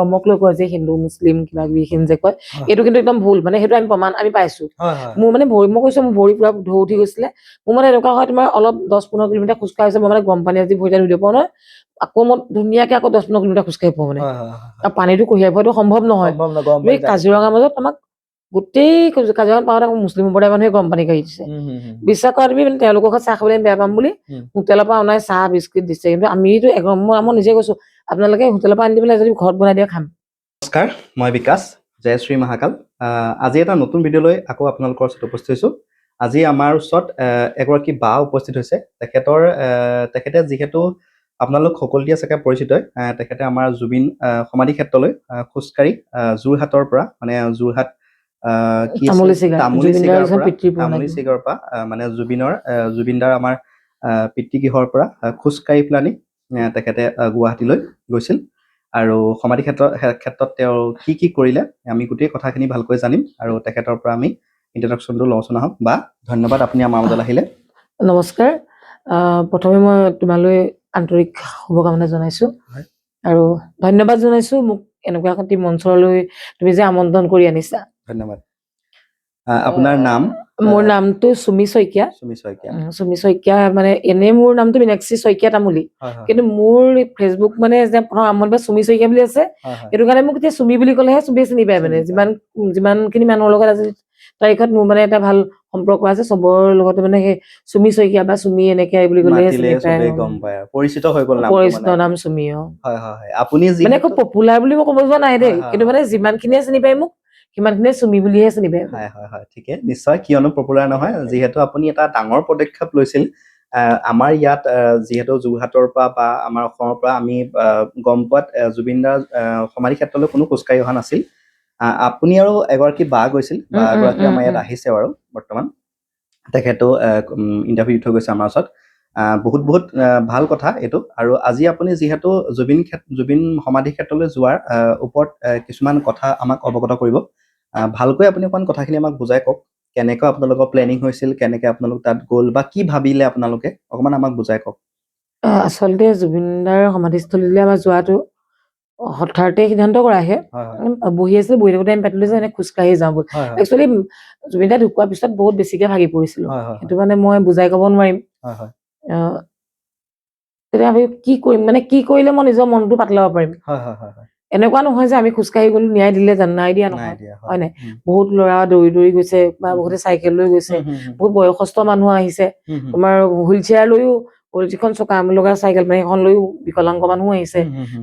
ধৰ্মক লৈ কয় যে হিন্দু মুছলিম কিবা কিবি এইখিনি যে কয় এইটো কিন্তু একদম ভুল মানে সেইটো আমি প্ৰমাণ আমি পাইছো মোৰ মানে ভৰি মই কৈছো মোৰ ভৰি পুৰা ঢৌ উঠি গৈছিলে মোৰ মানে এনেকুৱা হয় তোমাৰ অলপ 10-15 কিলোমিটাৰ খোজকাঢ়ি হৈছে মই মানে গৰম পানী আজি ভৰিটা ধুই দিব পাৰো নহয় আকৌ মই ধুনীয়াকে আকৌ 10-15 কিলোমিটাৰ খোজকাঢ়ি পাওঁ মানে আৰু পানীটো কঢ়িয়াই পোৱাটো সম্ভৱ নহয় তুমি কাজিৰঙাৰ মাজত আমাক গোটেই কাজিৰঙাত পাওঁতে মুছলিম সম্প্ৰদায়ৰ মানুহে গৰম পানী কাঢ়ি দিছে বিশ্বাস কৰা তুমি মানে তেওঁলোকৰ ঘৰত চাহ খাবলৈ বেয়া পাম বুলি হোটেলৰ পৰা অনাই চাহ বিস্কুট দিছে কিন্তু আমিতো মই নিজে কৈছো আপোনালোকে হোটেলৰ পৰা আনি দি পেলাই যদি ঘৰত বনাই দিয়ে খাম নমস্কাৰ মই বিকাশ জয় শ্ৰী মহাকাল আজি এটা নতুন ভিডিঅ' লৈ আকৌ আপোনালোকৰ ওচৰত উপস্থিত হৈছোঁ আজি আমাৰ ওচৰত এগৰাকী বা উপস্থিত হৈছে তেখেতে যিহেতু আপোনালোক সকলোৱে চাগে পৰিচিত তেখেতে আমাৰ জুবিন সমাধি ক্ষেত্ৰলৈ খোজকাঢ়ি যোৰহাটৰ পৰা মানে যোৰহাট তামুলী চিগাৰ পৰা মানে জুবিনদাৰ আমাৰ পিতৃগৃহৰ পৰা খোজকাঢ়ি পেলানি তেখেতে গুৱাহাটীলৈ গৈছিল আৰু সমাধি ক্ষেত্ৰত তেওঁ কি কৰিলে আমি গোটেই কথাখিনি ভালকৈ জানিম আৰু তেখেতৰ পৰা আমি ইন্ট্ৰডাকশ্যনটো লওঁচোন আহক বা ধন্যবাদ আপুনি আমাৰ মাজলৈ আহিলে নমস্কাৰ প্ৰথমে মই তোমালৈ আন্তৰিক শুভকামনা জনাইছো আৰু ধন্যবাদ জনাইছো মোক এনেকুৱা এখন মঞ্চলৈ তুমি যে আমন্ত্ৰণ কৰি আনিছা ধন্যবাদ আপোনাৰ নাম মোৰ নামটো সুমি শইকীয়া মানে এনে মোৰ নামটো মীনাক্ষী শইকীয়া তামুলী কিন্তু মোৰ ফেচবুক মানে যে প্ৰথম আৰম্ভণিতে সুমি শইকীয়া বুলি আছে সেইটো কাৰণে মোক এতিয়া সুমি বুলি ক'লেহে চবেই চিনি পায় মানে যিমানখিনি মানুহৰ লগত আজি তাৰিখত মোৰ মানে এটা ভাল সম্পৰ্ক আছে চবৰ লগতে মানে সেই সুমি শইকীয়া বা সুমি এনেকে বুলি ক'লেহে চিনি পায় পৰিচিত হৈ গ'ল নাম সুমি আপুনি মানে খুব পপুলাৰ বুলি মই ক'ব যোৱা নাই দেই কিন্তু মানে যিমানখিনিয়ে চিনি পায় মোক সিমানখিনিয়ে সুমি বুলিহে চিনি পায় হয় ঠিকে নিশ্চয় কিয়নো পপুলাৰ নহয় যিহেতু আপুনি এটা ডাঙৰ পদক্ষেপ লৈছিল আমাৰ ইয়াত যিহেতু যোৰহাটৰ পৰা বা আমাৰ অসমৰ পৰা আমি গম পোৱাত জুবিনদাৰ সমাধি ক্ষেত্ৰলৈ কোনো খোজকাঢ়ি অহা নাছিল আপুনি আৰু এগৰাকী বা গৈছিল বা এগৰাকী আমাৰ ইয়াত আহিছে বাৰু বৰ্তমান তেখেতো ইণ্টাৰভিউ দি থৈ গৈছে আমাৰ ওচৰত বহুত ভাল কথা এইটো আৰু আজি আপুনি যিহেতু জুবিন সমাধি ক্ষেত্ৰলৈ যোৱাৰ ওপৰত কিছুমান কথা আমাক অৱগত কৰিব ভালকৈ আপুনি অকণমান কথাখিনি আমাক বুজাই কওক কেনেকৈ আপোনালোকৰ প্লেনিং হৈছিল কেনেকৈ আপোনালোক তাত গ'ল বা কি ভাবিলে আপোনালোকে অকণমান আমাক বুজাই কওক আচলতে জুবিনদাৰ সমাধিস্থলীলৈ আমাৰ যোৱাটো হঠাতে সিদ্ধান্ত কৰাহে বহি থাকোঁতে আমি পাতিলো যে এনে খোজকাঢ়ি যাওঁ বুলি একচুৱেলি জুবিনদা ঢুকোৱাৰ পিছত বহুত বেছিকে ভাগি পৰিছিলো সেইটো মানে মই বুজাই ক'ব নোৱাৰিম তেতিয়া আমি কি কৰিম মানে কি কৰিলে মই নিজৰ মনটো পাতি ল'ব পাৰিম এনেকুৱা নহয় যে আমি খোজকাঢ়ি গ'লো ন্যায় দিলে জানো নাই দিয়া নহয় হয় নাই বহুত ল'ৰা দৌৰি গৈছে বা বহুতে চাইকেল লৈ গৈছে বহুত বয়সস্থ মানুহ আহিছে তোমাৰ হুইল চেয়াৰ লৈও যিখন চকা লগা চাইকেল মানে সেইখন লৈও বিকলাংগ মানুহ আহিছে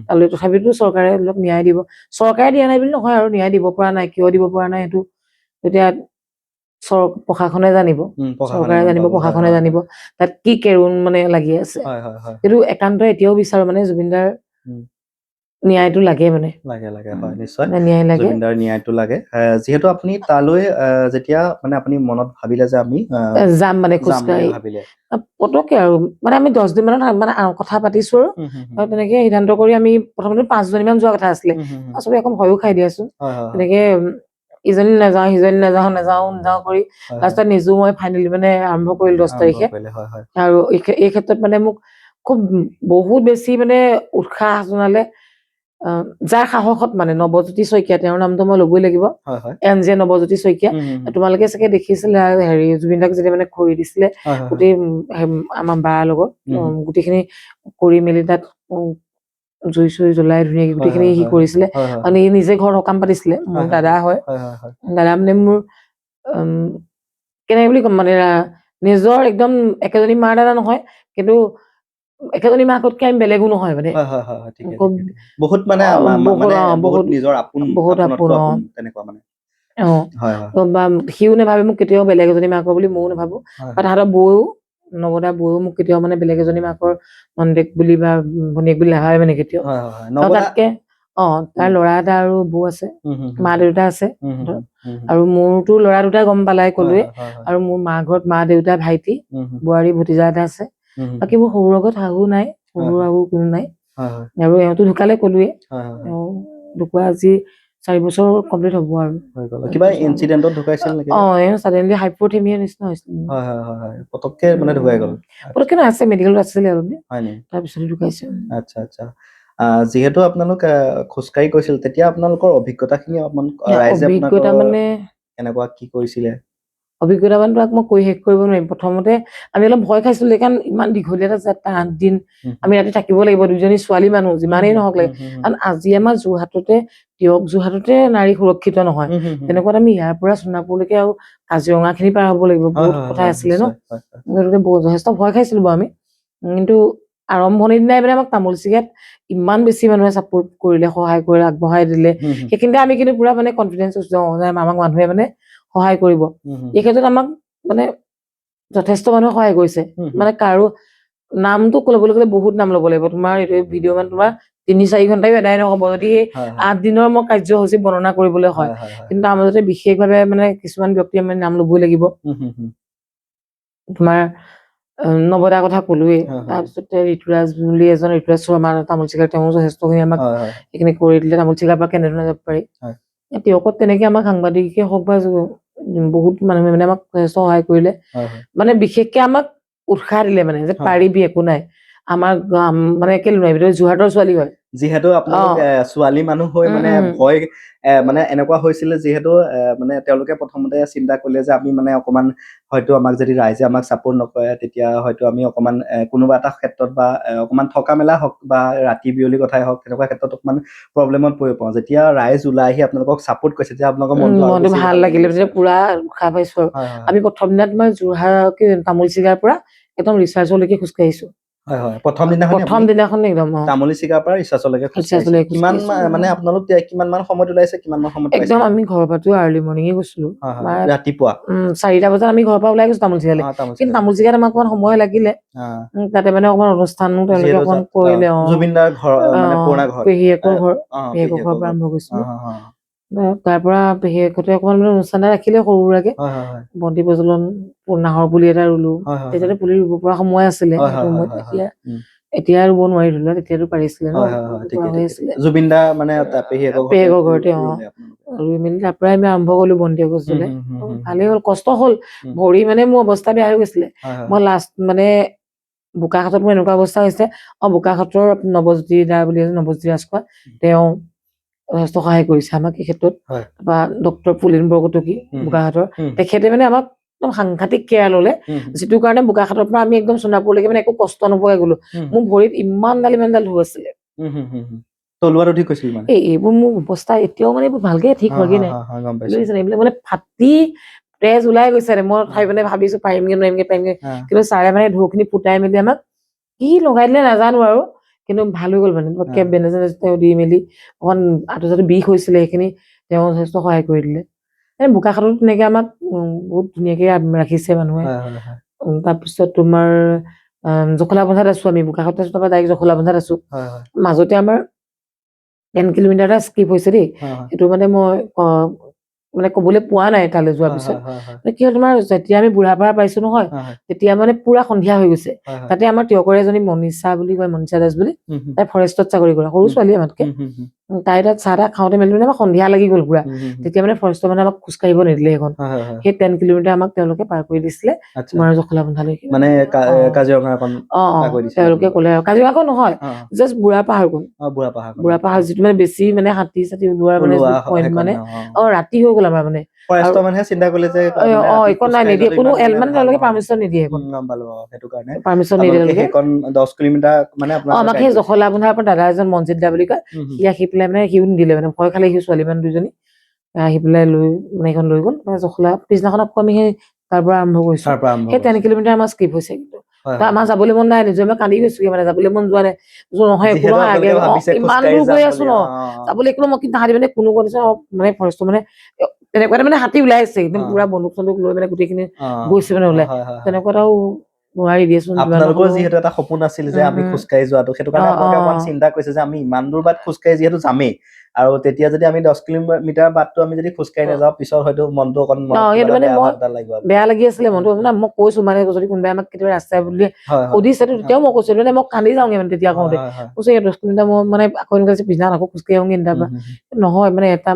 তালৈ তথাপিতো চৰকাৰে অলপ ন্যায় দিব চৰকাৰে দিয়া নাই বুলি নহয় আৰু ন্যায় দিব পৰা নাই কিয় দিব পৰা নাই সেইটো এতিয়া প্ৰশাসনে জানিব চৰকাৰে জানিব প্ৰশাসনে জানিব তাত কি কেৰুণ মানে লাগি আছে কিন্তু একান্ত এতিয়াও বিচাৰো মানে জুবিনদাৰ ন্যায়টো লাগে মানে হয় নিশ্চয় জুবিনদাৰ ন্যায়টো লাগে যিহেতু আপুনি তালৈ যেতিয়া মানে আপুনি মনত ভাবিলে যে আমি যাম মানে খোজকাঢ়ি পতকে আৰু মানে আমি 10 দিন মানত মানে কথা পাতিছো আৰু তেনেকে সিদ্ধান্ত কৰি আমি প্ৰথমতে 5 জনীমান যোৱা কথা আছিলে চবে অকণ ভয়ো খাই দিয়াছো তেনেকে ইজনী নাযাওঁ সিজনী নাযাওঁ কৰি লাষ্টত নিজেও মই ফাইনেলি মানে আৰম্ভ কৰিলো 10 তাৰিখে আৰু এই ক্ষেত্ৰত মানে মোক খুব বহুত বেছি মানে উৎসাহ জনালে যাৰ সাহসত মানে নৱজ্যোতি শইকীয়া তেওঁৰ নামটো মই ল'বই লাগিব এনজে নৱজ্যোতি শইকীয়া তোমালোকে চাগে দেখিছিলে হেৰি জুবিনদাক যেতিয়া মানে খৰি দিছিলে গোটেই আমাৰ বাৰ লগত গোটেইখিনি কৰি মেলি তাত জুই চুই জ্বলাই ধুনীয়াকে গোটেইখিনি সি কৰিছিলে মানে নিজে ঘৰত সকাম পাতিছিলে মোৰ দাদা হয় দাদা মানে মোৰ কেনেকে বুলি ক'ম মানে নিজৰ একদম একেজনী মাৰ দাদা নহয় কিন্তু একেজনী মাকতকে আমি বেলেগো নহয় মানে বহুত মানে বহুত নিজৰ আপোন তেনেকুৱা মানে বা সিও নাভাবে মোক কেতিয়াও বেলেগ এজনী মাকৰ বুলি ময়ো নাভাবো বা তাহাঁতৰ বৌও নৱদাৰ বৌও মোক কেতিয়াও মানে বেলেগ এজনী মাকৰ মন্দেক বুলি বা ভনীয়েক বুলি নাভাবে মানে কেতিয়াও তাতকে তাৰ ল'ৰা এটা আৰু বৌ আছে মা দেউতা আছে আৰু মোৰতো ল'ৰা দুটা গম পালাই ক'লোৱে আৰু মোৰ মা ঘৰত মা দেউতা ভাইটি বোৱাৰী ভতিজা এটা আছে বাকী মোৰ সৰু লগত শাহু নাই সৰু আৰু কোনো নাই আৰু এওঁতো ঢুকালে ক'লোৱে ঢুকুৱা আজি 4 বছৰ কমপ্লিট হ'ব আৰু কিবা ইনসিডেন্টত ঢুকাইছিল নেকি সাডেনলি হাইপোথেমিয়া নিচিনা হৈছিল পতককে মানে ঢুকাই গ'ল পতককে আছে মেডিকেলত আছিলে আৰু তাৰ পিছত ঢুকাইছে আচ্ছা যিহেতু আপোনালোক খোজকাঢ়ি গৈছিল তেতিয়া আপোনালোকৰ অভিজ্ঞতাখিনি অকমান ৰাইজে অভিজ্ঞতা মানে কেনেকুৱা কি কৰিছিলে অভিজ্ঞতা মানে তোমাক মই কৈ শেষ কৰিব নোৱাৰিম প্ৰথমতে আমি অলপ ভয় খাইছিলো কাৰণ ইমান দীঘলীয়া এটা যাত্ৰা 8 দিন আমি ৰাতি থাকিব লাগিব দুজনী ছোৱালী মানুহ যিমানেই নহওক লাগে কাৰণ আজি আমাৰ যোৰহাটতে নাৰী সুৰক্ষিত নহয় তেনেকুৱাত আমি ইয়াৰ পৰা সোণাপুৰলৈকে আৰু কাজিৰঙা খিনি পাৰ হ'ব লাগিব বহুত কথা আছিলে ন গতিকে যথেষ্ট ভয় খাইছিলো বাৰু আমি কিন্তু আৰম্ভণিৰ দিনাই মানে আমাক তামোল চিগাত ইমান বেছি মানুহে ছাপোৰ্ট কৰিলে সহায় কৰি আগবঢ়াই দিলে সেইখিনিতে আমি কিন্তু পুৰা মানে কনফিডেঞ্চ হৈছো যে আমাক মানুহে মানে সহায় কৰিব এই ক্ষেত্ৰত আমাক মানে যথেষ্ট মানুহে সহায় কৰিছে মানে কাৰো নামটো ল'বলৈ গ'লে বহুত নাম ল'ব লাগিব তোমাৰ এইটো ভিডিঅ' মানে তোমাৰ 3-4 ঘণ্টাও এদায় নহ'ব যদি 8 দিনৰ মই কাৰ্যসূচী বৰ্ণনা কৰিবলৈ হয় কিন্তু তাৰ মাজতে বিশেষভাৱে মানে কিছুমান ব্যক্তিয়ে মানে নাম ল'বই লাগিব তোমাৰ নৱদাৰ কথা ক'লোৱেই তাৰপিছতে ঋতুৰাজ বুলি এজন ঋতুৰাজ শৰ্মা তামোল চিগাৰ তেওঁ যথেষ্টখিনি আমাক সেইখিনি কৰি দিলে তামোল চিগাৰ পৰা কেনেধৰণে যাব পাৰি তেওঁকত তেনেকে আমাক সাংবাদিকে হওক বা বহুত মানুহে মানে আমাক যথেষ্ট সহায় কৰিলে মানে বিশেষকে আমাক উৎসাহ দিলে মানে যে পাৰিবি একো নাই আমাৰ মানে কেলে নোৱাৰিবি তই যোৰহাটৰ ছোৱালী হয় যিহেতু আপোনালোক ছোৱালী মানুহ হৈ মানে ভয় মানে এনেকুৱা হৈছিলে যিহেতু মানে তেওঁলোকে প্ৰথমতে চিন্তা কৰিলে যে আমি মানে অকমান হয়তো আমাক যদি ৰাইজে আমাক ছাপোৰ্ট নকৰে তেতিয়া হয়তো আমি অকমান কোনোবা এটা ক্ষেত্ৰত বা অকমান থকা মেলা হওক বা ৰাতি বিয়লি কথাই হওক তেনেকুৱা ক্ষেত্ৰত অকমান প্ৰব্লেমত পৰি পাওঁ যেতিয়া ৰাইজ ওলাই আহি আপোনালোকক ছাপোৰ্ট কৰিছে তেতিয়া আপোনালোকৰ মনটো ভাল লাগিলে যে পুৰা উৎসাহ পাইছো আমি প্ৰথম দিনা তোমাৰ যোৰহাট তামোল চিগাৰ পৰা একদম ৰিচাৰ্জলৈকে খোজকাঢ়িছো প্ৰথম দিনাখন একদম তামোলী চিগাৰ পৰা ৰিচাৰ্জলৈকে কিমান মানে আপোনালোক কিমান মান সময়ত ওলাইছে কিমান মান সময়ত একদম আমি ঘৰৰ পৰা আৰ্লি মৰ্ণিঙে গৈছিলো ৰাতিপুৱা 4টা বজাত আমি ঘৰৰ পৰা ওলাই গৈছো তামোল চিগালে কিন্তু তামোল চিগাত আমাক অকমান সময় লাগিলে তাতে মানে অকমান অনুষ্ঠানো তেওঁলোকে অকমান কৰিলে জুবিনদাৰ ঘৰ মানে পুৰণা ঘৰ পেহীয়েকৰ ঘৰৰ পৰা আৰম্ভ কৰিছিলো তাৰ পৰা পেহীয়েকতে অকমান মানে অনুষ্ঠান এটা ৰাখিলে সৰু সুৰাকে বন্তি প্ৰজ্বলন নাহৰ পুলি এটা ৰুলো তেতিয়াতো পুলি ৰুব পৰা সময় আছিলে এতিয়া ৰুব নোৱাৰি ধৰি লোৱা তেতিয়াতো পাৰিছিলে ন জুবিনদা মানে পেহীয়েকৰ ঘৰতে ৰুই মেলি তাৰ পৰাই আমি আৰম্ভ কৰিলো বন্তি গছলে ভালেই হ'ল কষ্ট হ'ল ভৰি মানে মোৰ অৱস্থা বেয়া হৈ গৈছিলে মই লাষ্ট মানে বোকাখাটত মোৰ এনেকুৱা অৱস্থা হৈছে বোকাখাটৰ নৱজ্যোতি দা বুলি নৱজ্যোতি ৰাজখোৱা তেওঁ যথেষ্ট সহায় কৰিছে আমাক এই ক্ষেত্ৰত বা ডক্টৰ পুলিন বৰকটকী বোকাখাটৰ তেখেতে মানে আমাক একদম সাংঘাতিক কেয়াৰ ললে যিটো কাৰণে বোকাখাটৰ পৰা আমি একদম সোণাপুৰলৈকে মানে একো কষ্ট নোপোৱাকৈ গলো মোৰ ভৰিত ইমান ডাল ধু আছিলে তলুৱাত উঠি গৈছিল মানে এইবোৰ মোৰ অৱস্থা এতিয়াও মানে এইবোৰ ভালকে ঠিক হোৱাগে নাই এইবিলাক মানে ফাটি তেজ ওলাই গৈছে মই মানে ভাবিছো পাৰিমগে কিন্তু ছাৰে মানে ঢৌখিনি ফুটাই মেলি আমাক কি লগাই দিলে নাজানো আৰু কিন্তু ভাল হৈ গ'ল মানে বেণ্ডেজ তেওঁ দি মেলি অকমান আঁঠু বিষ হৈছিলে সেইখিনি তেওঁ যথেষ্ট সহায় কৰি দিলে বোকাখাটত তেনেকে আমাক বহুত ধুনীয়াকে ৰাখিছে মানুহে তাৰপিছত তোমাৰ জখলাবন্ধাত আছো আমি বোকাখাটত আছো তাৰপৰা ডাইৰেক্ট জখলাবন্ধাত আছো মাজতে আমাৰ 10 কিলোমিটাৰ এটা স্কিপ হৈছে দেই সেইটো মানে মই মানে কবলৈ পোৱা নাই তালৈ যোৱাৰ পিছত কি হ'ল তোমাৰ যেতিয়া আমি বুঢ়াপাৰা পাইছো নহয় তেতিয়া মানে পুৰা সন্ধিয়া হৈ গৈছে তাতে আমাৰ তিয়কৰে এজনী মনীষা বুলি কয় মনীষা দাস বুলি তাই ফৰেষ্টত চাকৰি কৰে সৰু ছোৱালী আমাতকে তাই তাত চাহ তাহ খাওঁতে মেলি মানে আমাৰ সন্ধিয়া লাগি গ'ল পুৰা তেতিয়া মানে ফৰেষ্টৰ মানে আমাক খোজকাঢ়িব নিদিলে সেইখন সেই 10 কিলোমিটাৰ আমাক তেওঁলোকে পাৰ কৰি দিছিলে তোমাৰ জখলাবন্ধালৈকে মানে কাজিৰঙা তেওঁলোকে ক'লে আৰু কাজিৰঙাখন নহয় জাষ্ট বুঢ়াপাহাৰখন বুঢ়াপাহাৰ যিটো মানে বেছি মানে হাতী চাতি ওলোৱাৰ মানে পইণ্ট মানে ৰাতি হৈ গ'ল আমাৰ মানে ফৰেষ্টৰ মানুহে চিন্তা কৰিলে যে এইখন নাই নিদিয়ে কোনো মানে তেওঁলোকে পাৰ্মিশ্যন নিদিয়ে সেইখন সেইটো কাৰণে পাৰ্মিশ্যন নিদিয়ে সেইখন 10 কিলোমিটাৰ মানে আমাক সেই জখলাবন্ধাৰ পৰা দাদা এজন মনজিত দা বুলি কয় সি আহি পেলাই মানে সিও নিদিলে মানে ভয় খালে সি ছোৱালী মানুহ দুজনী আহি পেলাই লৈ মানে সেইখন লৈ গ'ল মানে জখলা পিছদিনাখন আকৌ আমি সেই তাৰ পৰা আৰম্ভ কৰিছো সেই 10 কিলোমিটাৰ আমাৰ স্কিপ হৈছে কিন্তু আমাৰ যাবলৈ মন নাই নিজে মই কান্দি গৈছো মানে যাবলৈ মন যোৱা নাই নহয় একো নহয় আগে ইমান দূৰ গৈ আছো ন যাবলৈ একো মই কিন্তু তাহাঁতি মানে কোনো কৰিছে মানে ফৰেষ্টৰ মানে তেনেকুৱা মানে হাতী ওলাই আছে একদম পুৰা বন্দুক চন্দুক লৈ মানে গোটেইখিনি গৈছে মানে ওলাই তেনেকুৱা এটাও নোৱাৰি দিয়েচোন আপোনালোকৰ যিহেতু এটা সপোন আছিল যে আমি খোজকাঢ়ি যোৱাটো সেইটো কাৰণে আপোনালোকে অকমান চিন্তা কৰিছে যে আমি ইমান দূৰ বাট খোজকাঢ়ি যিহেতু যামেই আৰু তেতিয়া যদি আমি 10 কিলোমিটাৰ বাটটো আমি যদি খোজকাঢ়ি নাযাওঁ পিছৰ হয়তো মনটো অকণ বেয়া লাগি আছিলে মনটো মানে মই কৈছো মানে যদি কোনোবাই আমাক কেতিয়াবা ৰাস্তাই বুলি সুধিছে তেতিয়াও মই কৈছো মানে মই কান্দি যাওঁগে মানে তেতিয়া কওঁতে কৈছো 10 কিলোমিটাৰ মই মানে আকৌ এনেকুৱা পিছদিনা আকৌ খোজকাঢ়ি আহোঁগে তাৰ পৰা নহয় মানে এটা